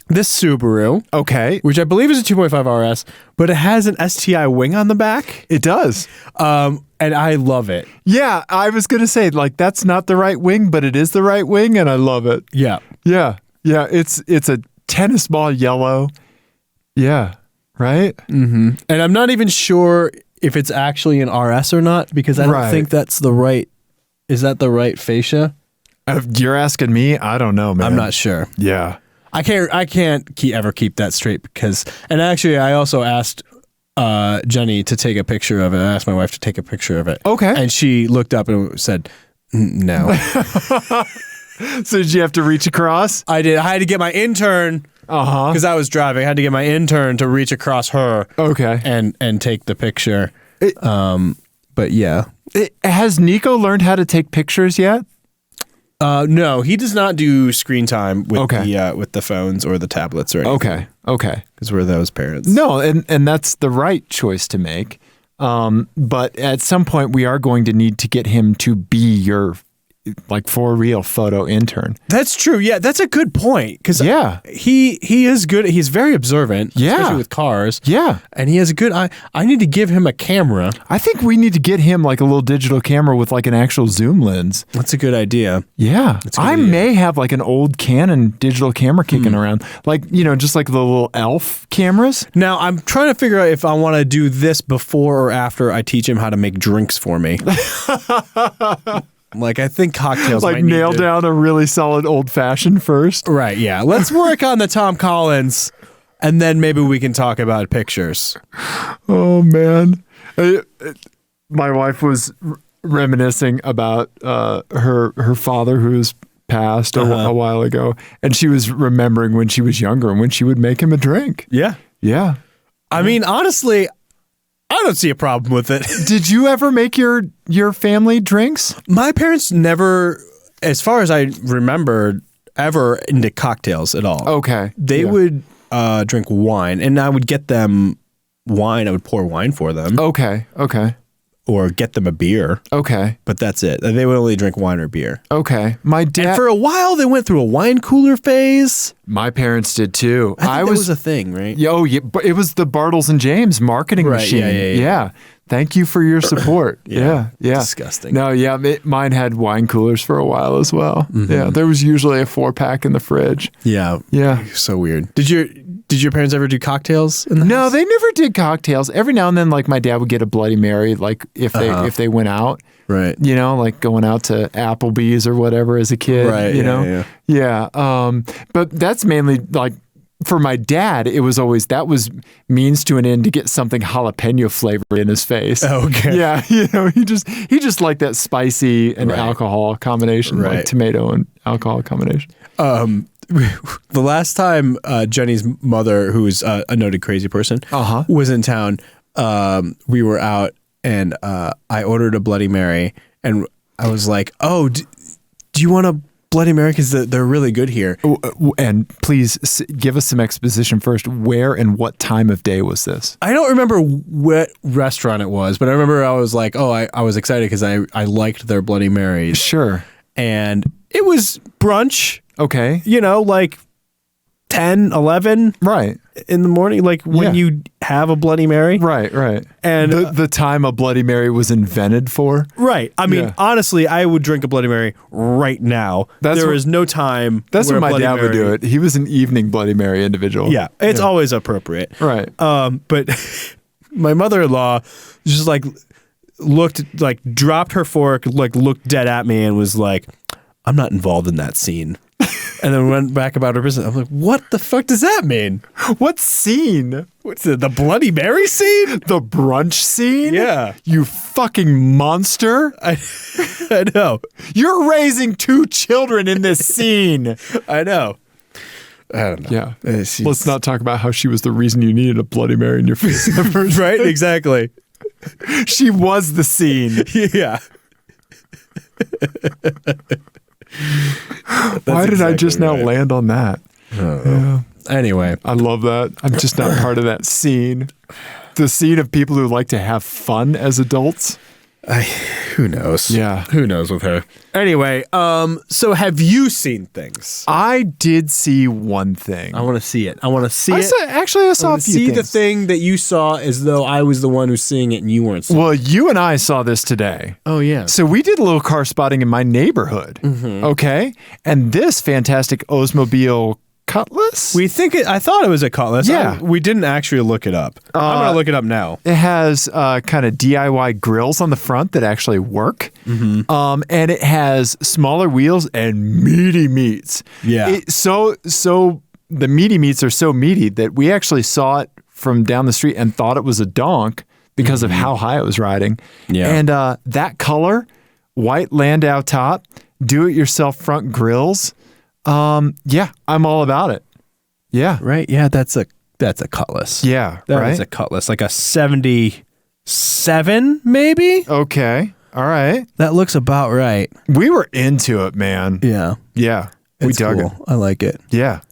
C: this Subaru.
B: Okay.
C: Which I believe is a 2.5 RS, but it has an STI wing on the back.
B: It does.
C: And I love it.
B: Yeah, I was going to say, like, that's not the right wing, but it is the right wing, and I love it.
C: Yeah.
B: Yeah. It's a tennis ball yellow. Yeah. Right?
C: Mm-hmm. And I'm not even sure if it's actually an RS or not, because I don't think that's the right... Is that the right fascia?
B: You're asking me? I don't know, man.
C: I'm not sure.
B: Yeah.
C: I can't ever keep that straight because... And actually, I also asked... Jenny to take a picture of it. I asked my wife to take a picture of it.
B: Okay.
C: And she looked up and said, no.
B: So did you have to reach across?
C: I did. I had to get my intern, because I was driving. I had to get my intern to reach across her.
B: Okay.
C: And take the picture. But yeah.
B: Has Nico learned how to take pictures yet?
C: No, he does not do screen time with the phones or the tablets or anything.
B: Okay.
C: Because we're those parents.
B: No, and that's the right choice to make. But at some point, we are going to need to get him to be your, like, for real photo intern.
C: That's true. Yeah, that's a good point. Because he is good. He's very observant, especially with cars.
B: Yeah.
C: And he has a good eye. I need to give him a camera.
B: I think we need to get him like a little digital camera with like an actual zoom lens.
C: That's a good idea.
B: Yeah. I may have like an old Canon digital camera kicking around. Like, you know, just like the little elf cameras.
C: Now, I'm trying to figure out if I want to do this before or after I teach him how to make drinks for me. Like, I think cocktails
B: like
C: might need
B: nail down a really solid old fashioned first.
C: Right, yeah. Let's work on the Tom Collins, and then maybe we can talk about pictures.
B: Oh, man. My wife was reminiscing about her father, who's passed a while ago, and she was remembering when she was younger and when she would make him a drink.
C: Yeah.
B: Yeah.
C: I mean, honestly, I don't see a problem with it.
B: Did you ever make your family drinks?
C: My parents never, as far as I remember, ever into cocktails at all.
B: Okay.
C: They would drink wine, and I would get them wine. I would pour wine for them.
B: Okay.
C: Or get them a beer.
B: Okay.
C: But that's it. They would only drink wine or beer.
B: Okay. My dad.
C: And for a while, they went through a wine cooler phase.
B: My parents did too.
C: I think that was a thing, right?
B: Oh, yeah, but it was the Bartles and James marketing machine. Yeah. Thank you for your support. Yeah.
C: Disgusting.
B: No, yeah, mine had wine coolers for a while as well. Yeah, there was usually a 4-pack in the fridge.
C: Yeah. So weird. Did your parents ever do cocktails in the
B: No,
C: house?
B: they never did cocktails. Every now and then, like my dad would get a Bloody Mary, like if they went out.
C: Right.
B: You know, like going out to Applebee's or whatever as a kid.
C: Right.
B: You know? Yeah. But that's mainly like for my dad, it was always that was means to an end to get something jalapeno flavored in his face.
C: Okay.
B: Yeah. You know, he just liked that spicy and alcohol combination, like tomato and alcohol combination.
C: The last time Jenny's mother, who is a noted crazy person, was in town, we were out and I ordered a Bloody Mary and I was like, oh, do you want a Bloody Mary? Because they're really good here.
B: And please give us some exposition first. Where and what time of day was this?
C: I don't remember what restaurant it was, but I remember I was like, oh, I was excited because I liked their Bloody Marys.
B: Sure.
C: And it was brunch.
B: Okay.
C: You know, like 10, 11
B: right
C: in the morning, like when you have a Bloody Mary.
B: Right.
C: And
B: the time a Bloody Mary was invented for.
C: Right. I mean, honestly, I would drink a Bloody Mary right now. There is no time.
B: That's
C: where
B: when my dad would do it. He was an evening Bloody Mary individual.
C: Yeah. It's always appropriate.
B: Right.
C: But my mother-in-law just like dropped her fork, like looked dead at me and was like, I'm not involved in that scene. And then went back about her business. I'm like, what the fuck does that mean?
B: What scene?
C: What's the Bloody Mary scene?
B: The brunch scene?
C: Yeah.
B: You fucking monster.
C: I know.
B: You're raising 2 children in this scene.
C: I know. I don't know.
B: Yeah. Let's not talk about how she was the reason you needed a Bloody Mary in your face.
C: Right? Exactly.
B: She was the scene.
C: Yeah.
B: Why did I just now land on that?
C: Anyway,
B: I love that. I'm just not part of that scene. The scene of people who like to have fun as adults.
C: Who knows?
B: Yeah.
C: Who knows with her? Anyway, so have you seen things?
B: I did see one thing.
C: I want to see it. I want to see it.
B: I saw a few
C: see
B: things.
C: the thing that you saw as though I was the one who's seeing it and you weren't seeing it.
B: Well, you and I saw this today.
C: Oh, yeah.
B: So we did a little car spotting in my neighborhood. Okay. And this fantastic Oldsmobile Cutlass.
C: I thought it was a Cutlass.
B: Yeah.
C: We didn't actually look it up. I'm going to look it up now.
B: It has kind of DIY grills on the front that actually work. And it has smaller wheels and meaty meats.
C: Yeah.
B: So the meaty meats are so meaty that we actually saw it from down the street and thought it was a donk because of how high it was riding.
C: Yeah.
B: And that color, white Landau top, do-it-yourself front grills. Yeah, I'm all about it. Yeah.
C: Right? Yeah, that's a Cutlass.
B: Yeah,
C: That is a Cutlass. Like a 77, maybe?
B: Okay. All right.
C: That looks about right.
B: We were into it, man.
C: Yeah.
B: Yeah. We dug it.
C: I like it.
B: Yeah.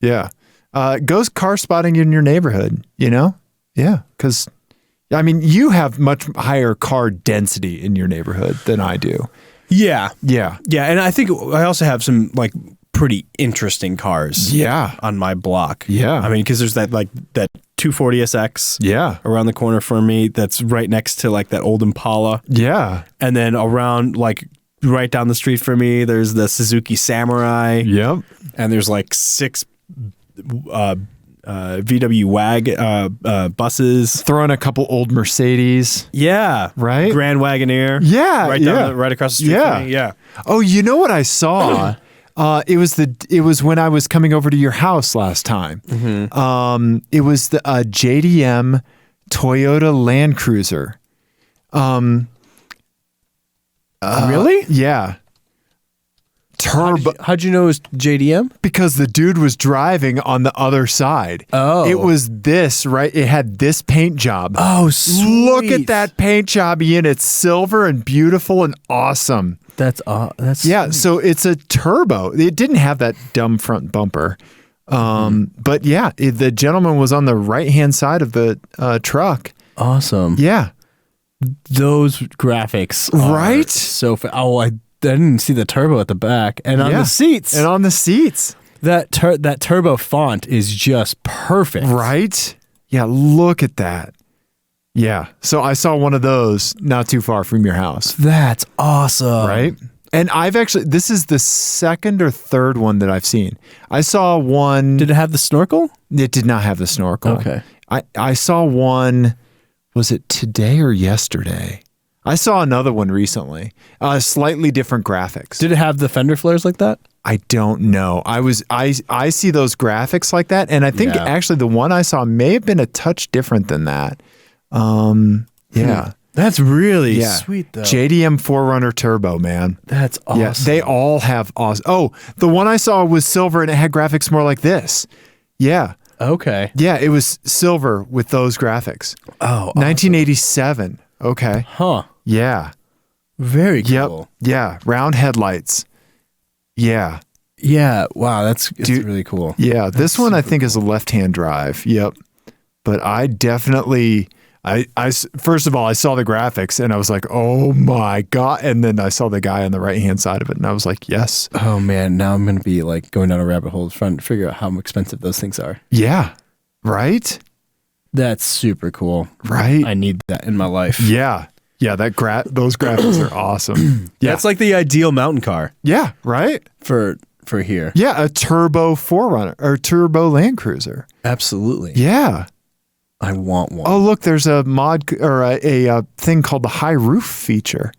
B: Yeah. Go car spotting in your neighborhood, you know? Yeah. Because, I mean, you have much higher car density in your neighborhood than I do.
C: Yeah.
B: Yeah.
C: Yeah. And I think I also have some like pretty interesting cars.
B: Yeah.
C: On my block.
B: Yeah.
C: I mean, because there's that 240SX.
B: Yeah.
C: Around the corner from me. That's right next to like that old Impala.
B: Yeah.
C: And then around like right down the street from me, there's the Suzuki Samurai.
B: Yep.
C: And there's like 6 VW WAG buses.
B: Throw in a couple old Mercedes.
C: Yeah.
B: Right?
C: Grand Wagoneer.
B: Yeah.
C: Right across the street from me. Yeah.
B: Oh, you know what I saw? It was when I was coming over to your house last time. It was the JDM Toyota Land Cruiser.
C: Really?
B: Yeah. turbo.
C: How'd you know it was JDM?
B: Because the dude was driving on the other side.
C: Oh.
B: It was this, right? It had this paint job.
C: Oh, sweet.
B: Look at that paint job, Ian. It's silver and beautiful and awesome.
C: That's
B: Yeah, so it's a turbo. It didn't have that dumb front bumper. But yeah, the gentleman was on the right-hand side of the truck.
C: awesome.
B: Yeah.
C: Those graphics,
B: Right?
C: So I didn't see the turbo at the back and on the seats.
B: And on the seats.
C: That turbo font is just perfect.
B: Right? Yeah, look at that. Yeah. So I saw one of those not too far from your house.
C: That's awesome.
B: Right? And this is the second or third one that I've seen. I saw one.
C: Did it have the snorkel?
B: It did not have the snorkel.
C: Okay.
B: I saw one, was it today or yesterday? I saw another one recently. Slightly different graphics.
C: Did it have the fender flares like that?
B: I don't know. I see those graphics like that, and I think actually the one I saw may have been a touch different than that. Yeah.
C: That's really sweet though.
B: JDM 4Runner Turbo, man.
C: That's awesome.
B: Yeah, they all have awesome. Oh, the one I saw was silver and it had graphics more like this. Yeah.
C: Okay.
B: Yeah, it was silver with those graphics.
C: Oh,
B: 1987. Okay.
C: Huh.
B: Yeah.
C: Very
B: Yep.
C: cool.
B: Yeah. Round headlights. Yeah.
C: Yeah. Wow. That's really cool.
B: Yeah. This one I think is a left-hand drive. Yep. But I definitely, first of all, I saw the graphics and I was like, oh my God. And then I saw the guy on the right-hand side of it and I was like, yes.
C: Oh man. Now I'm going to be like going down a rabbit hole trying to figure out how expensive those things are.
B: Yeah. Right?
C: That's super cool.
B: Right?
C: I need that in my life.
B: Yeah. Yeah. Those graphics are awesome. Yeah.
C: That's like the ideal mountain car
B: Yeah. Right?
C: for here.
B: Yeah. A turbo 4Runner or turbo Land Cruiser.
C: Absolutely.
B: Yeah.
C: I want one.
B: Oh, look, there's a mod or a thing called the high roof feature.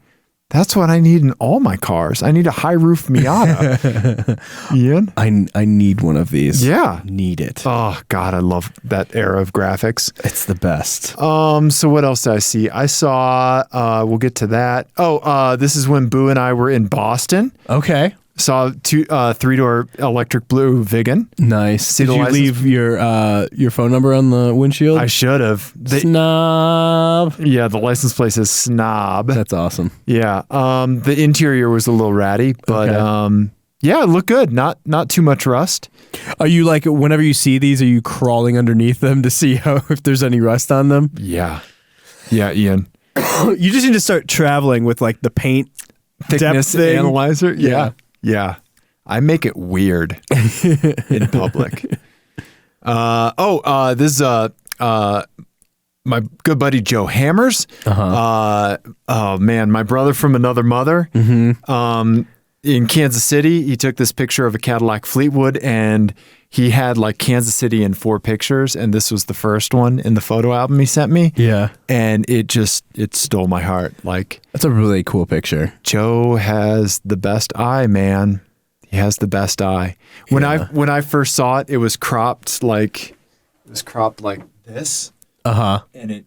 B: That's what I need in all my cars. I need a high roof Miata. Ian?
C: I need one of these.
B: Yeah.
C: Need it.
B: Oh, God, I love that era of graphics.
C: It's the best.
B: So what else did I see? I saw, we'll get to that. Oh, this is when Boo and I were in Boston.
C: Okay.
B: Saw three-door electric blue Vigan.
C: Nice.
B: See
C: Did
B: the
C: you
B: license?
C: leave your phone number on the windshield?
B: I should have.
C: Snob.
B: Yeah, the license plate says Snob.
C: That's awesome.
B: Yeah. The interior was a little ratty, but yeah, it looked good. Not too much rust.
C: Are you like, whenever you see these, are you crawling underneath them to see if there's any rust on them?
B: Yeah. Yeah, Ian.
C: You just need to start traveling with like the paint
B: Thickness
C: depth thing.
B: analyzer.
C: Yeah.
B: Yeah. I make it weird in public. This is my good buddy Joe Hammers. Oh man, my brother from another mother. In Kansas City, he took this picture of a Cadillac Fleetwood and he had like Kansas City in 4 pictures, and this was the first one in the photo album he sent me.
C: Yeah.
B: And it stole my heart. Like,
C: That's a really cool picture.
B: Joe has the best eye, man. He has the best eye. When I first saw it, it was cropped like this. And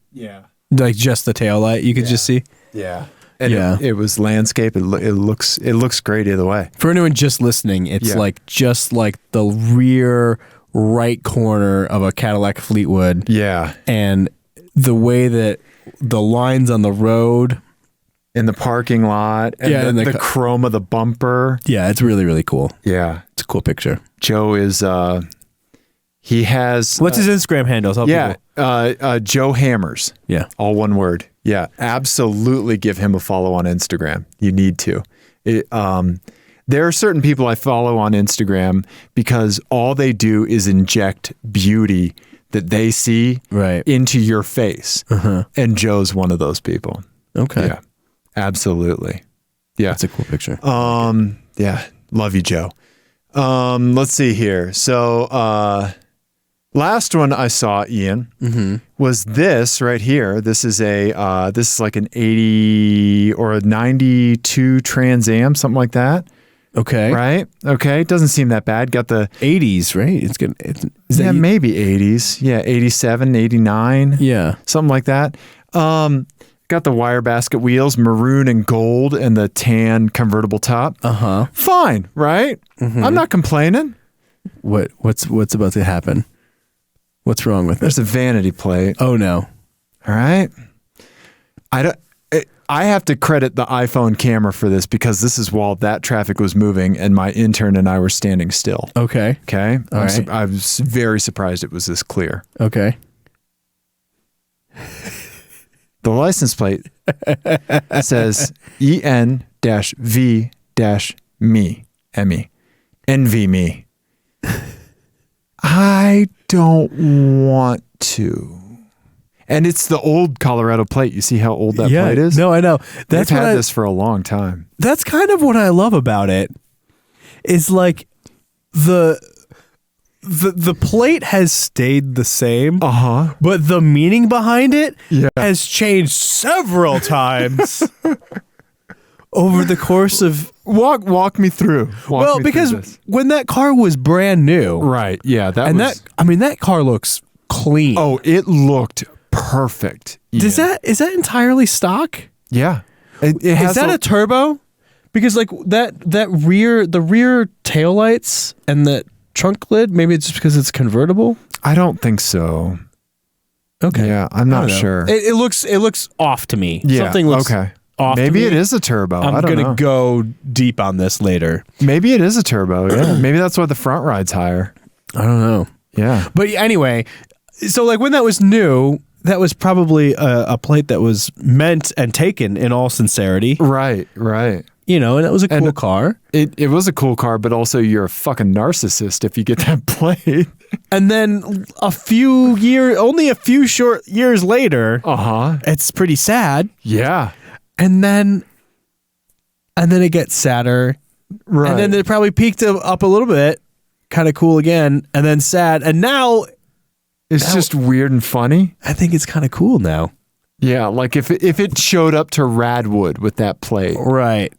C: Like just the tail light, you could just see.
B: yeah. And it was landscape. It looks great either way.
C: For anyone just listening, it's like just like the rear right corner of a Cadillac Fleetwood.
B: Yeah.
C: And the way that the lines on the road.
B: In the parking lot. And the chrome of the bumper.
C: Yeah, it's really, really cool.
B: Yeah.
C: It's a cool picture.
B: Joe is, he has.
C: What's his Instagram handle?
B: Joe Hammers.
C: Yeah.
B: All one word. Yeah. Absolutely give him a follow on Instagram. You need to. There are certain people I follow on Instagram because all they do is inject beauty that they see into your face. And Joe's one of those people.
C: Okay.
B: Yeah. Absolutely. Yeah.
C: That's a cool picture.
B: Yeah. Love you, Joe. Let's see here. So, last one I saw, Ian, was this right here. This is like an 80 or a 92 Trans Am, something like that.
C: Okay.
B: Right? Okay. It doesn't seem that bad. Got the
C: 80s, right? It's good.
B: maybe 80s. Yeah. 87, 89.
C: Yeah.
B: Something like that. Got the wire basket wheels, maroon and gold, and the tan convertible top. Fine, right? I'm not complaining.
C: What's about to happen? What's wrong with
B: There's
C: it?
B: a vanity plate.
C: Oh no.
B: All right. I have to credit the iPhone camera for this because this is while that traffic was moving and my intern and I were standing still.
C: Okay.
B: Okay.
C: All right.
B: I was very surprised it was this clear.
C: Okay.
B: The license plate says EN-V-me, envy me. I don't want to. And it's the old Colorado plate. You see how old that plate is?
C: No, I know.
B: They've had this for a long time.
C: That's kind of what I love about it. Is like the plate has stayed the same, but the meaning behind it has changed several times over the course of
B: walk me through.
C: Because when that car was brand new,
B: right? Yeah,
C: that car looks clean.
B: Oh, it looked perfect.
C: Is that entirely stock?
B: Yeah. It has
C: is that a turbo? Because like the rear taillights and the trunk lid, maybe it's just because it's convertible?
B: I don't think so.
C: Okay.
B: Yeah, I'm not sure.
C: It looks off to me.
B: Yeah.
C: Something looks off.
B: Maybe
C: to
B: it
C: me.
B: is a turbo.
C: I'm
B: going
C: to go deep on this later.
B: Maybe it is a turbo. Yeah. Maybe that's why the front ride's higher.
C: I don't know.
B: Yeah.
C: But anyway, so like when that was new, that was probably a plate that was meant and taken in all sincerity.
B: Right.
C: You know, and it was a cool car.
B: It was a cool car, but also you're a fucking narcissist if you get that plate.
C: And then only a few short years later, it's pretty sad.
B: Yeah.
C: And then it gets sadder.
B: Right.
C: And then it probably peaked up a little bit, kind of cool again, and then sad. And now
B: it's just weird and funny.
C: I think it's kind of cool now.
B: Yeah, like if it showed up to Radwood with that plate.
C: Right.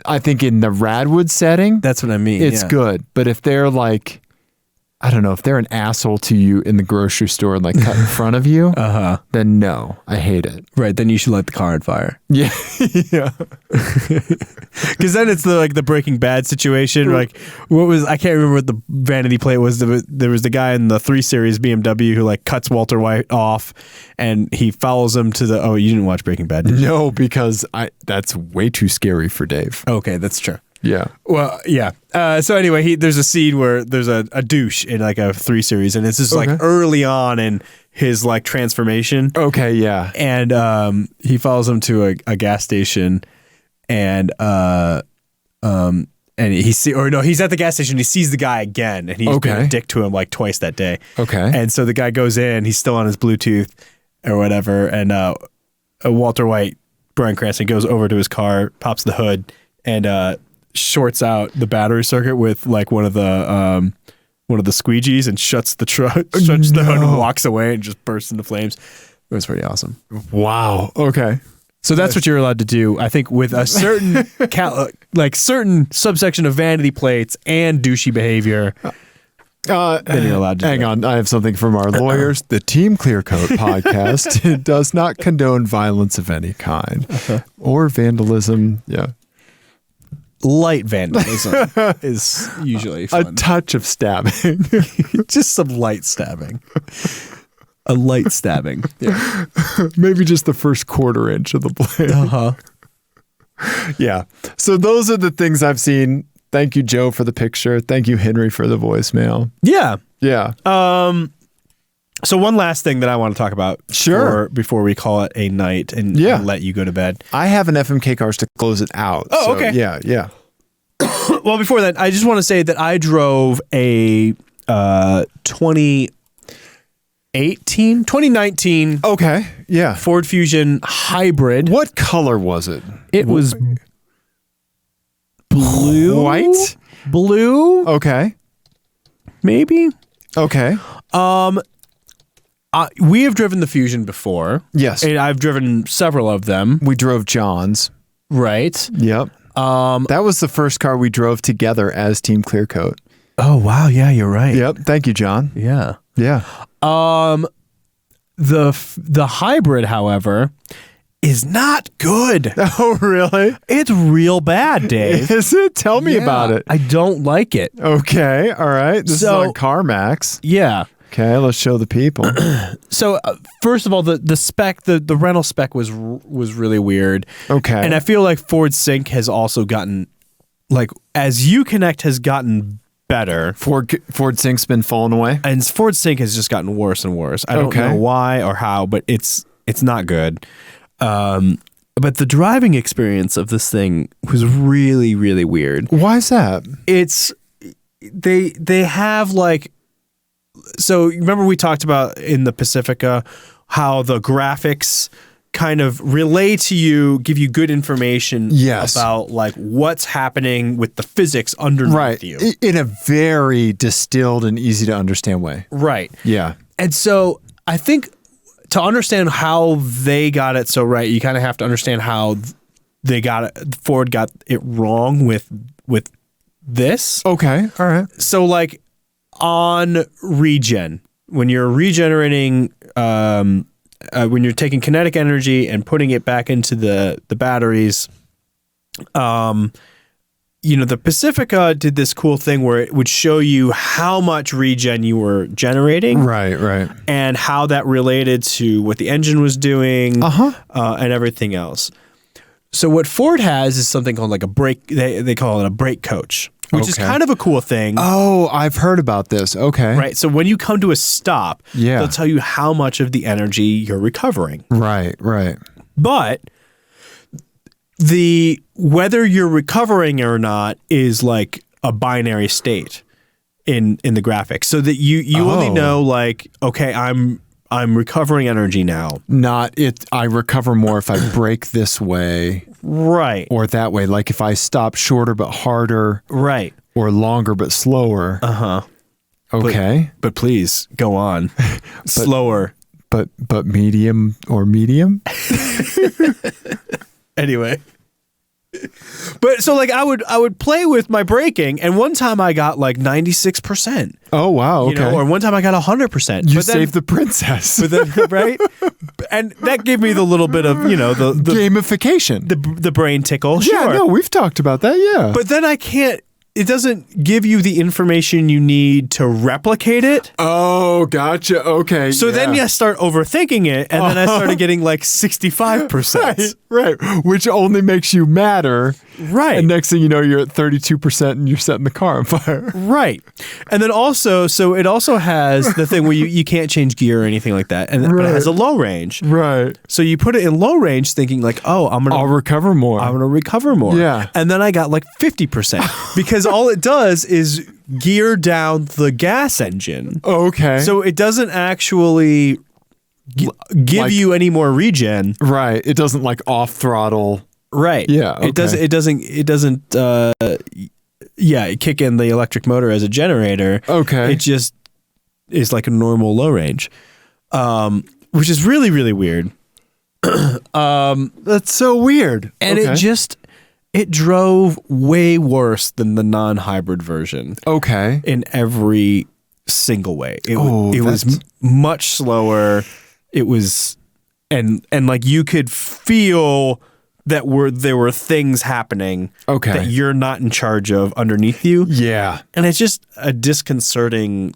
B: I think in the Radwood setting,
C: that's what I mean.
B: It's good. But if they're like, I don't know, if they're an asshole to you in the grocery store and like cut in front of you, then no, I hate it.
C: Right. Then you should light the car on fire.
B: Yeah. Yeah.
C: Because then it's the Breaking Bad situation. Like, I can't remember what the vanity plate was. There was the guy in the 3 Series BMW who like cuts Walter White off and he follows him to the, you didn't watch Breaking Bad, did you?
B: No, because that's way too scary for Dave.
C: Okay, that's true.
B: Yeah.
C: Well, yeah. So anyway, there's a scene where there's a douche in like a 3 Series, and it's just like early on in his like transformation.
B: Okay, yeah.
C: And he follows him to a gas station, and he's at the gas station. He sees the guy again, and he's been a dick to him like twice that day. Okay. And so the guy goes in. He's still on his Bluetooth or whatever, and Walter White, Bryan Cranston, goes over to his car, pops the hood, and shorts out the battery circuit with like one of the squeegees and shuts the hood and walks away and just bursts into flames. It was pretty awesome.
B: Wow. Okay.
C: So that's what you're allowed to do, I think, with a certain certain subsection of vanity plates and douchey behavior. Then you're allowed to.
B: Hang on, I have something from our lawyers. The TeamClearCoat podcast does not condone violence of any kind or vandalism. Yeah.
C: Light vandalism is usually fun.
B: A touch of stabbing.
C: Just some light stabbing. A light stabbing. Yeah.
B: Maybe just the first quarter inch of the blade. Yeah. So those are the things I've seen. Thank you, Joe, for the picture. Thank you, Henry, for the voicemail.
C: Yeah.
B: Yeah.
C: So one last thing that I want to talk about before we call it a night and let you go to bed.
B: I have an FMKCars to close it out.
C: Oh, okay.
B: Yeah, yeah.
C: Well, before that, I just want to say that I drove a 2019 Ford Fusion hybrid.
B: What color was it?
C: It was blue.
B: White?
C: Blue.
B: Okay.
C: Maybe.
B: Okay.
C: We have driven the Fusion before.
B: Yes.
C: And I've driven several of them.
B: We drove John's.
C: Right.
B: Yep. That was the first car we drove together as Team Clearcoat.
C: Oh, wow. Yeah, you're right.
B: Yep. Thank you, John.
C: Yeah.
B: Yeah.
C: The hybrid, however, is not good.
B: Oh, really?
C: It's real bad, Dave.
B: Is it? Tell me about it.
C: I don't like it.
B: Okay. All right. This is on CarMax.
C: Yeah.
B: Okay. Let's show the people.
C: So first of all, the spec, the rental spec was really weird.
B: Okay.
C: And I feel like Ford Sync has also gotten, like, as Uconnect has gotten better.
B: Ford Sync's been falling away?
C: And Ford Sync has just gotten worse and worse. I don't know why or how, but it's not good. But the driving experience of this thing was really, really weird.
B: Why is that?
C: It's they have like, so remember we talked about in the Pacifica how the graphics kind of relay to you, give you good information about like what's happening with the physics underneath you.
B: In a very distilled and easy to understand way.
C: Right.
B: Yeah.
C: And so I think to understand how they got it so right, you kind of have to understand how they got it. Ford got it wrong with this.
B: Okay. All right.
C: So like on regen, when you're regenerating, when you're taking kinetic energy and putting it back into the batteries, the Pacifica did this cool thing where it would show you how much regen you were generating.
B: Right.
C: And how that related to what the engine was doing and everything else. So what Ford has is something called like a brake, they call it a brake coach, which is kind of a cool thing.
B: Oh, I've heard about this. Okay.
C: Right. So when you come to a stop, they'll tell you how much of the energy you're recovering.
B: Right.
C: But whether you're recovering or not is like a binary state in the graphics, so that you only know like, okay, I'm recovering energy now.
B: I recover more if I brake this way.
C: Right.
B: Or that way. Like if I stop shorter but harder.
C: Right.
B: Or longer but slower. Okay.
C: But please go on. Slower.
B: But medium or medium?
C: Anyway. But so like I would play with my braking, and one time I got like 96%.
B: Oh wow! Okay.
C: Or one time I got 100%.
B: You saved the princess.
C: But then, right? And that gave me the little bit of the
B: gamification,
C: the brain tickle. Sure.
B: Yeah, no, we've talked about that. Yeah.
C: But then I can't. It doesn't give you the information you need to replicate it.
B: Oh, gotcha. Okay.
C: So then you start overthinking it, and then I started getting like 65%.
B: Right. Which only makes you madder.
C: Right.
B: And next thing you know, you're at 32% and you're setting the car on fire.
C: Right. And then also, so it also has the thing where you can't change gear or anything like that. And but it has a low range.
B: Right.
C: So you put it in low range thinking like, oh, I'll
B: recover more.
C: I'm going to recover more.
B: Yeah.
C: And then I got like 50% because all it does is gear down the gas engine.
B: Okay.
C: So it doesn't actually give you any more regen.
B: Right. It doesn't like off throttle.
C: Right.
B: Yeah. Okay.
C: It doesn't kick in the electric motor as a generator.
B: Okay.
C: It just is like a normal low range. Which is really, really weird.
B: That's so weird.
C: And it drove way worse than the non-hybrid version.
B: Okay.
C: In every single way. It was much slower. It was and like you could feel that there were things happening that you're not in charge of underneath you.
B: Yeah.
C: And it's just a disconcerting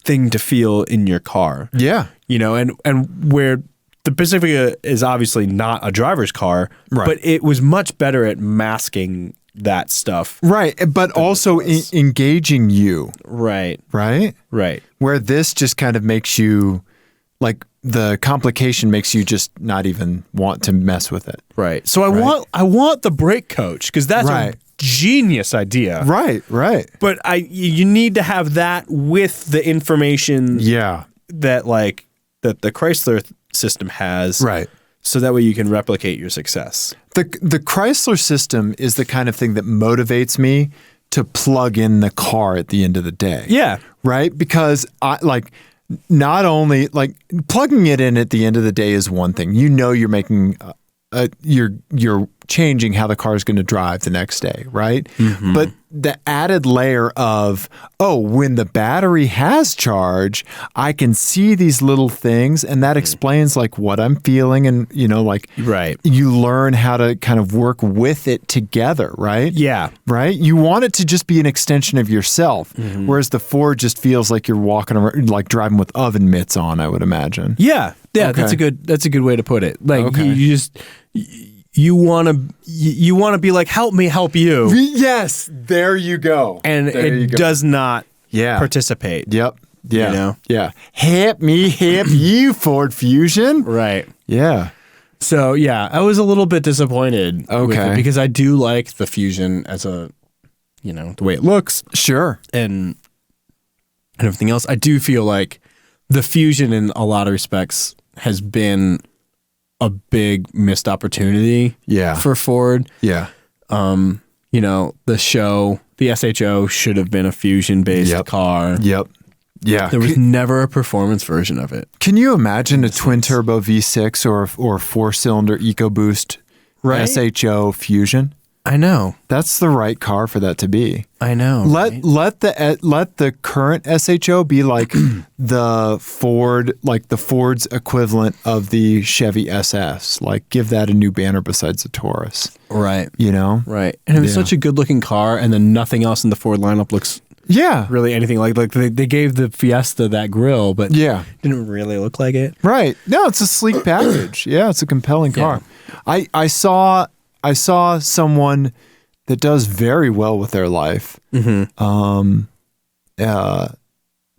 C: thing to feel in your car.
B: Yeah.
C: And where the Pacifica is obviously not a driver's car, but it was much better at masking that stuff.
B: Right. But also engaging you.
C: Right.
B: Right?
C: Right.
B: Where this just kind of makes you, like, the complication makes you just not even want to mess with it.
C: Right. So I want the brake coach because that's a genius idea.
B: Right.
C: But you need to have that with the information that the Chrysler system has.
B: Right.
C: So that way you can replicate your success.
B: The Chrysler system is the kind of thing that motivates me to plug in the car at the end of the day.
C: Yeah.
B: Right? Because not only like plugging it in at the end of the day is one thing. You're making you're changing how the car is going to drive the next day, right?
C: Mm-hmm.
B: But the added layer of, oh, when the battery has charge, I can see these little things, and that explains like what I'm feeling, and like
C: Right.
B: you learn how to kind of work with it together, right?
C: Yeah.
B: Right? You want it to just be an extension of yourself, whereas the Ford just feels like you're walking around, like driving with oven mitts on, I would imagine.
C: Yeah. Yeah.
B: Okay.
C: That's a good way to put it. Like
B: Okay.
C: you just you want to be like, help me help you,
B: Yes, there you go.
C: and
B: There you
C: it
B: go.
C: does not
B: Yeah.
C: participate.
B: Yep. Yeah.
C: You know?
B: Yeah. Help me, help you, Ford Fusion.
C: Right.
B: Yeah.
C: So yeah, I was a little bit disappointed with
B: Okay.
C: it because I do like the Fusion as a, the way it looks
B: Sure.
C: and everything else. I do feel like the Fusion in a lot of respects has been a big missed opportunity
B: Yeah.
C: for Ford.
B: Yeah.
C: The SHO should have been a Fusion-based
B: Yep.
C: car.
B: Yep. Yeah.
C: There was never a performance version of it.
B: Can you imagine a twin turbo V6 or a 4-cylinder EcoBoost
C: Right?
B: SHO Fusion?
C: I know.
B: That's the right car for that to be.
C: I know.
B: Let the current SHO be like the Ford's equivalent of the Chevy SS. Like, give that a new banner besides the Taurus.
C: Right. Right. And it was
B: Yeah.
C: such a good looking car, and then nothing else in the Ford lineup looks
B: Yeah.
C: really anything like they gave the Fiesta that grille, but
B: Yeah.
C: didn't really look like it.
B: Right. No, it's a sleek package. Yeah, it's a compelling car. I saw someone that does very well with their life.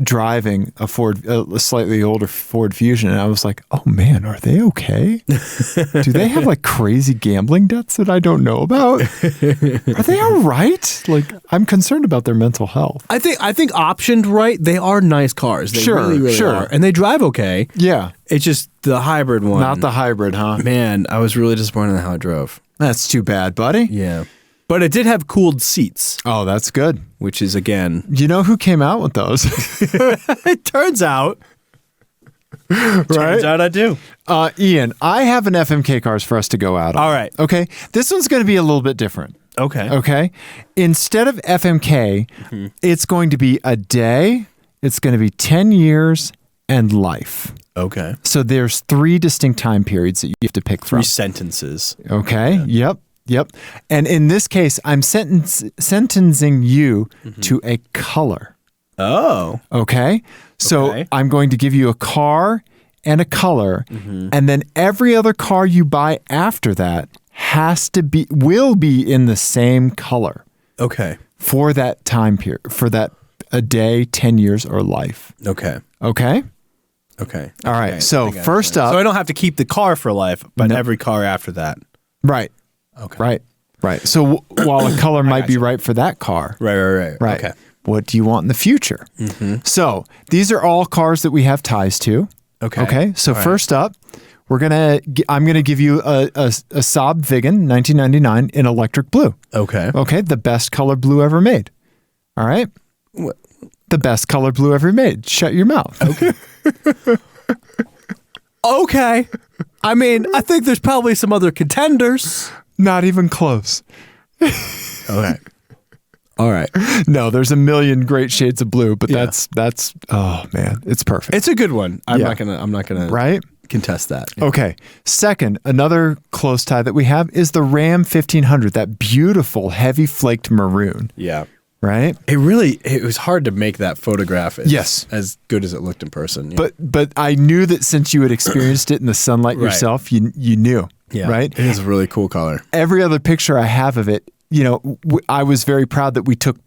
B: Driving a slightly older Ford Fusion, and I was like, "Oh man, are they okay? Do they have like crazy gambling debts that I don't know about? Are they all right? Like, I'm concerned about their mental health."
C: I think optioned right, they are nice cars. They
B: Sure,
C: really
B: sure.
C: are. And they drive okay.
B: Yeah,
C: It's just the hybrid one.
B: not the hybrid, huh?
C: Man, I was really disappointed in how it drove.
B: That's too bad, buddy.
C: Yeah. But it did have cooled seats,
B: Oh, that's good.
C: which is, again,
B: You know who came out with those?
C: it turns out. Turns out I do.
B: Ian, I have an FMKCars for us to go out on.
C: All right.
B: Okay. This one's going to be a little bit different.
C: Okay.
B: Okay. Instead of FMK, it's going to be a day, it's going to be 10 years, and life.
C: Okay.
B: So there's 3 distinct time periods that you have to pick from.
C: 3 sentences.
B: Okay. Yep. And in this case, I'm sentencing you to a color.
C: Oh.
B: Okay. So
C: Okay.
B: I'm going to give you a car and a color, and then every other car you buy after that will be in the same color
C: Okay.
B: for that time period, for that a day, 10 years, or life.
C: Okay.
B: Okay.
C: Okay.
B: All right.
C: Okay.
B: So
C: I got it.
B: first up,
C: So I don't have to keep the car for life, but
B: No.
C: every car after that.
B: right.
C: Okay.
B: Right. So while a color might be right for that car,
C: Right.
B: right.
C: Okay.
B: What do you want in the future? So these are all cars that we have ties to.
C: Okay.
B: Okay. So
C: All right.
B: first up, I'm gonna give you a Saab Vigan 1999 in electric blue.
C: Okay.
B: Okay, the best color blue ever made. All right. The best color blue ever made. Shut your mouth. Okay.
C: Okay. I mean, I think there's probably some other contenders.
B: Not even close.
C: Okay. All right.
B: No, there's a million great shades of blue, but that's oh man, it's perfect.
C: It's a good one. I'm
B: Yeah.
C: not gonna
B: right?
C: contest that.
B: Okay. Second, another close tie that we have is the Ram 1500, that beautiful heavy flaked maroon,
C: Yeah.
B: right?
C: It was hard to make that photograph
B: Yes.
C: as good as it looked in person. Yeah.
B: But I knew that since you had experienced it in the sunlight
C: Right.
B: yourself, you knew, right?
C: It is a really cool color.
B: Every other picture I have of it, I was very proud that we took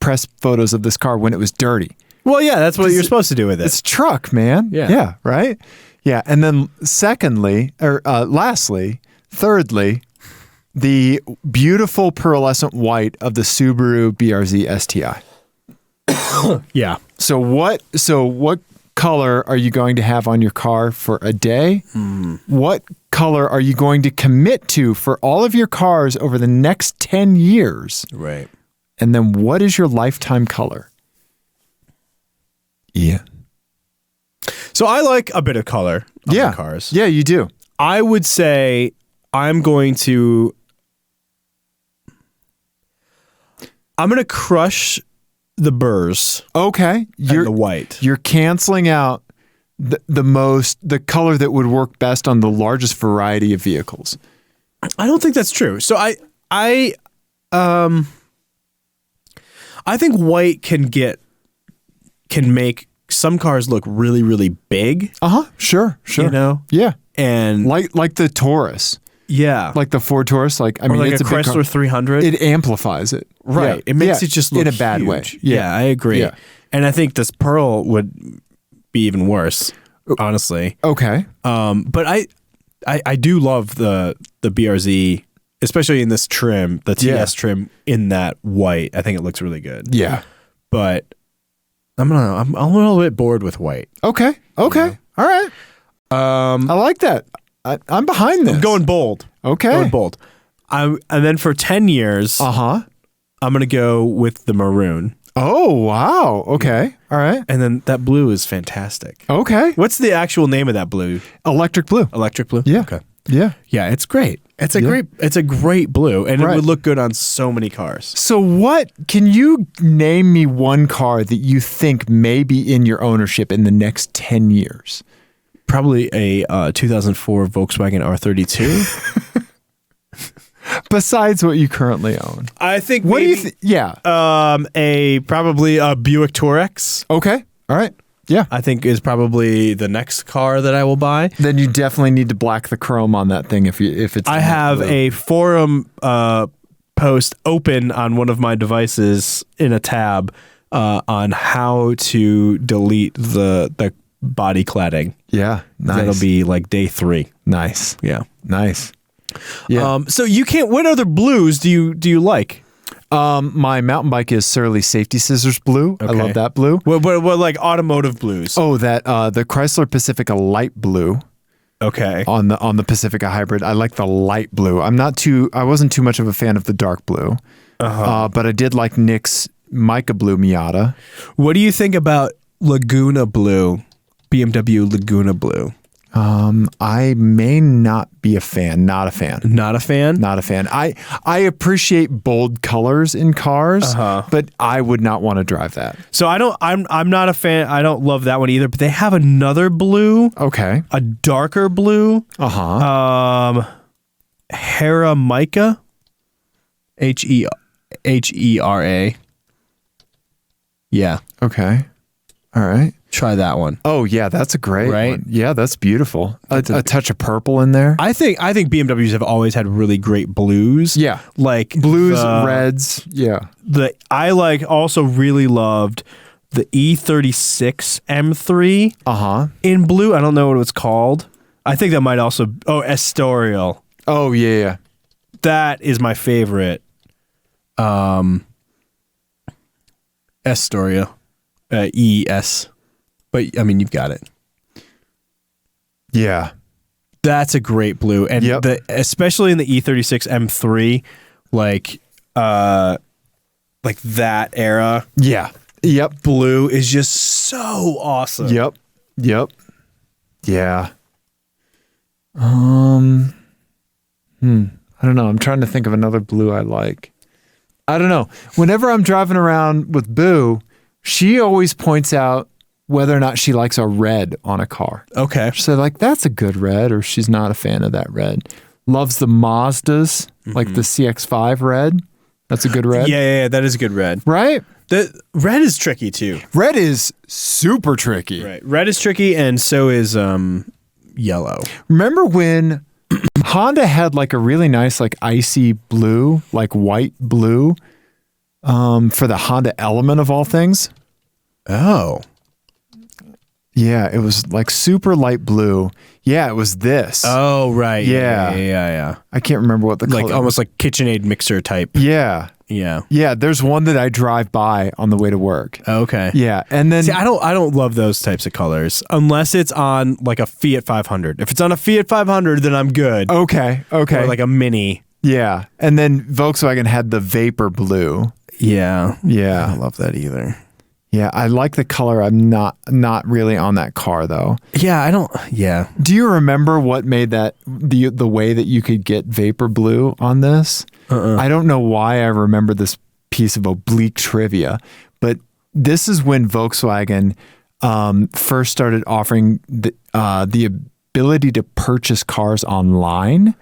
B: press photos of this car when it was dirty.
C: Well, yeah, that's what you're supposed to do with it.
B: It's a truck, man.
C: Yeah.
B: Yeah, right? Yeah. And then thirdly, the beautiful pearlescent white of the Subaru BRZ STI.
C: Yeah.
B: So what color are you going to have on your car for a day? What color are you going to commit to for all of your cars over the next 10 years?
C: Right.
B: And then what is your lifetime color? Yeah.
C: So I like a bit of color on
B: Yeah.
C: my cars.
B: Yeah, you do.
C: I would say I'm going to I'm gonna crush the burrs
B: Okay.
C: and the white.
B: You're canceling out the color that would work best on the largest variety of vehicles.
C: I don't think that's true. So I think white can make some cars look really, really big.
B: Sure.
C: You know?
B: Yeah.
C: And
B: Like the Taurus.
C: yeah.
B: Like the Ford Taurus. Like, I
C: or
B: mean,
C: like
B: it's
C: a
B: big car.
C: Chrysler 300.
B: It amplifies it.
C: Right.
B: Yeah.
C: It makes
B: Yeah.
C: it just look
B: in a bad way.
C: huge. Yeah, I agree.
B: Yeah.
C: And I think this pearl would be even worse, honestly.
B: Okay.
C: But I do love the BRZ, especially in this trim, the TS trim in that white. I think it looks really good.
B: Yeah.
C: But I'm a little bit bored with white.
B: Okay. Okay. All right. I like that. I'm behind this.
C: I'm going bold.
B: Okay.
C: Going bold. And then for 10 years,
B: Uh-huh.
C: I'm going to go with the maroon.
B: Oh, wow. Okay. All right.
C: And then that blue is fantastic.
B: Okay.
C: What's the actual name of that blue?
B: Electric blue.
C: Electric blue?
B: Yeah.
C: Okay.
B: Yeah.
C: Yeah, it's great. It's a great blue, and
B: Right.
C: it would look good on so many cars.
B: So can you name me one car that you think may be in your ownership in the next 10 years?
C: Probably a 2004 Volkswagen R32.
B: Besides what you currently own.
C: I think.
B: What do you think? Yeah.
C: Probably a Buick Tourex.
B: Okay. All right. Yeah.
C: I think is probably the next car that I will buy.
B: Then you definitely need to black the chrome on that thing if it's.
C: I have a forum post open on one of my devices in a tab on how to delete the body cladding.
B: Yeah. Nice.
C: That'll be like day 3.
B: nice.
C: Yeah.
B: Nice. Yeah.
C: So you can't. What other blues do you like?
B: My mountain bike is Surly Safety Scissors blue. I
C: Okay.
B: love that blue.
C: What like automotive blues?
B: Oh, that the Chrysler Pacifica light blue
C: Okay.
B: on the Pacifica hybrid. I like the light blue. I wasn't too much of a fan of the dark blue. But I did like Nick's mica blue Miata.
C: What do you think about Laguna blue? BMW Laguna blue.
B: I may not be a fan. Not a fan.
C: Not a fan?
B: Not a fan. I appreciate bold colors in cars, but I would not want to drive that.
C: So I'm not a fan. I don't love that one either, but they have another blue,
B: Okay.
C: a darker blue. Hera Mica. Hera. Yeah.
B: Okay. All right.
C: Try that one.
B: Oh yeah, that's a great
C: Right?
B: one. Yeah, that's beautiful. A touch of purple in there.
C: I think BMWs have always had really great blues.
B: Yeah.
C: Like
B: Blues, reds. Yeah.
C: I also really loved the E36 M3 in blue. I don't know what it was called. I think that might also Estoril.
B: Oh yeah.
C: That is my favorite. Estoril. ES. But I mean, you've got it.
B: Yeah.
C: That's a great blue, and especially in the E36 M3, like that era.
B: Yeah. Yep.
C: Blue is just so awesome.
B: Yep. Yep. Yeah. I don't know. I'm trying to think of another blue I like. I don't know. Whenever I'm driving around with Boo, she always points out whether or not she likes a red on a car.
C: Okay.
B: So like, that's a good red, or she's not a fan of that red. Loves the Mazdas, like the CX-5 red. That's a good red.
C: Yeah, that is a good red.
B: Right?
C: The red is tricky too.
B: Red is super tricky.
C: Right. Red is tricky, and so is yellow.
B: Remember when Honda had like a really nice like icy blue, like white blue, for the Honda Element of all things?
C: Oh.
B: Yeah, it was like super light blue. Yeah, it was this.
C: Oh, right.
B: Yeah. I can't remember what the
C: Like
B: color.
C: almost like KitchenAid mixer type.
B: Yeah.
C: Yeah.
B: Yeah, there's one that I drive by on the way to work.
C: Okay.
B: Yeah, and then
C: See, I don't love those types of colors unless it's on like a Fiat 500. If it's on a Fiat 500, then I'm good.
B: okay.
C: Or like a Mini.
B: Yeah, and then Volkswagen had the Vapor Blue.
C: Yeah. I
B: Yeah,
C: don't love that either.
B: yeah, I like the color. I'm not really on that car though.
C: Yeah, I don't. Yeah.
B: Do you remember what made that the way that you could get Vapor Blue on this? I don't know why I remember this piece of oblique trivia, but this is when Volkswagen first started offering the ability to purchase cars online.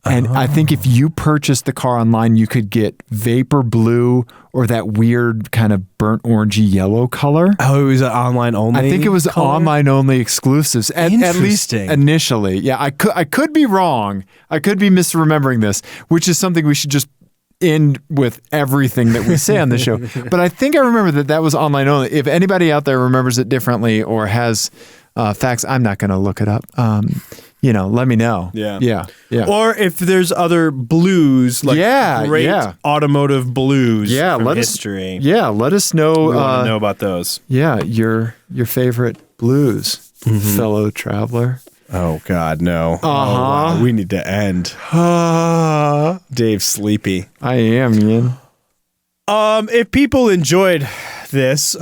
B: And I think if you purchased the car online, you could get vapor blue or that weird kind of burnt orangey yellow color.
C: Oh, it was an online only.
B: I think it was
C: color?
B: online only exclusives, at least
C: Interesting.
B: initially. Yeah, I could be wrong. I could be misremembering this, which is something we should just end with everything that we say on the show. But I think I remember that was online only. If anybody out there remembers it differently or has facts, I'm not going to look it up. Let me know. Yeah.
C: Or if there's other blues, like great automotive blues from history.
B: Let us know.
C: We want to know about those.
B: Yeah, your favorite blues, fellow traveler.
C: Oh, God, no. Oh, wow. We need to end. Dave's sleepy.
B: I am, Ian.
C: If people enjoyed this,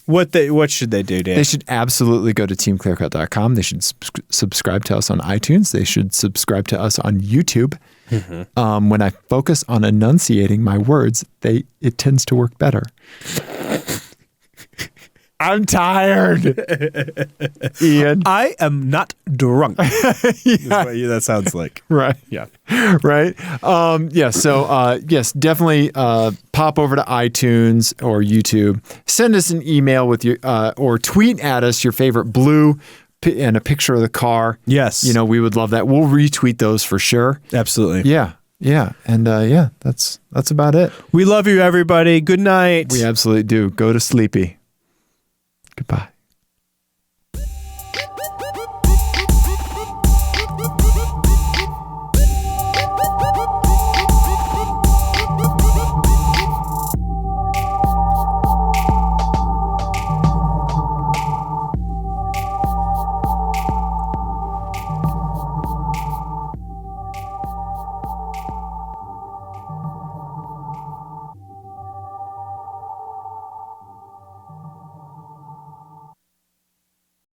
C: what should they do, Dave?
B: They should absolutely go to TeamClearCoat.com. They should subscribe to us on iTunes. They should subscribe to us on YouTube. When I focus on enunciating my words, it tends to work better. I'm tired, Ian.
C: I am not drunk. That sounds like.
B: Right.
C: Yeah.
B: Right. So, yes, definitely pop over to iTunes or YouTube. Send us an email with your or tweet at us your favorite blue and a picture of the car.
C: Yes.
B: We would love that. We'll retweet those for sure.
C: Absolutely.
B: Yeah. And that's about it.
C: We love you, everybody. Good night.
B: We absolutely do. Go to sleepy. Goodbye.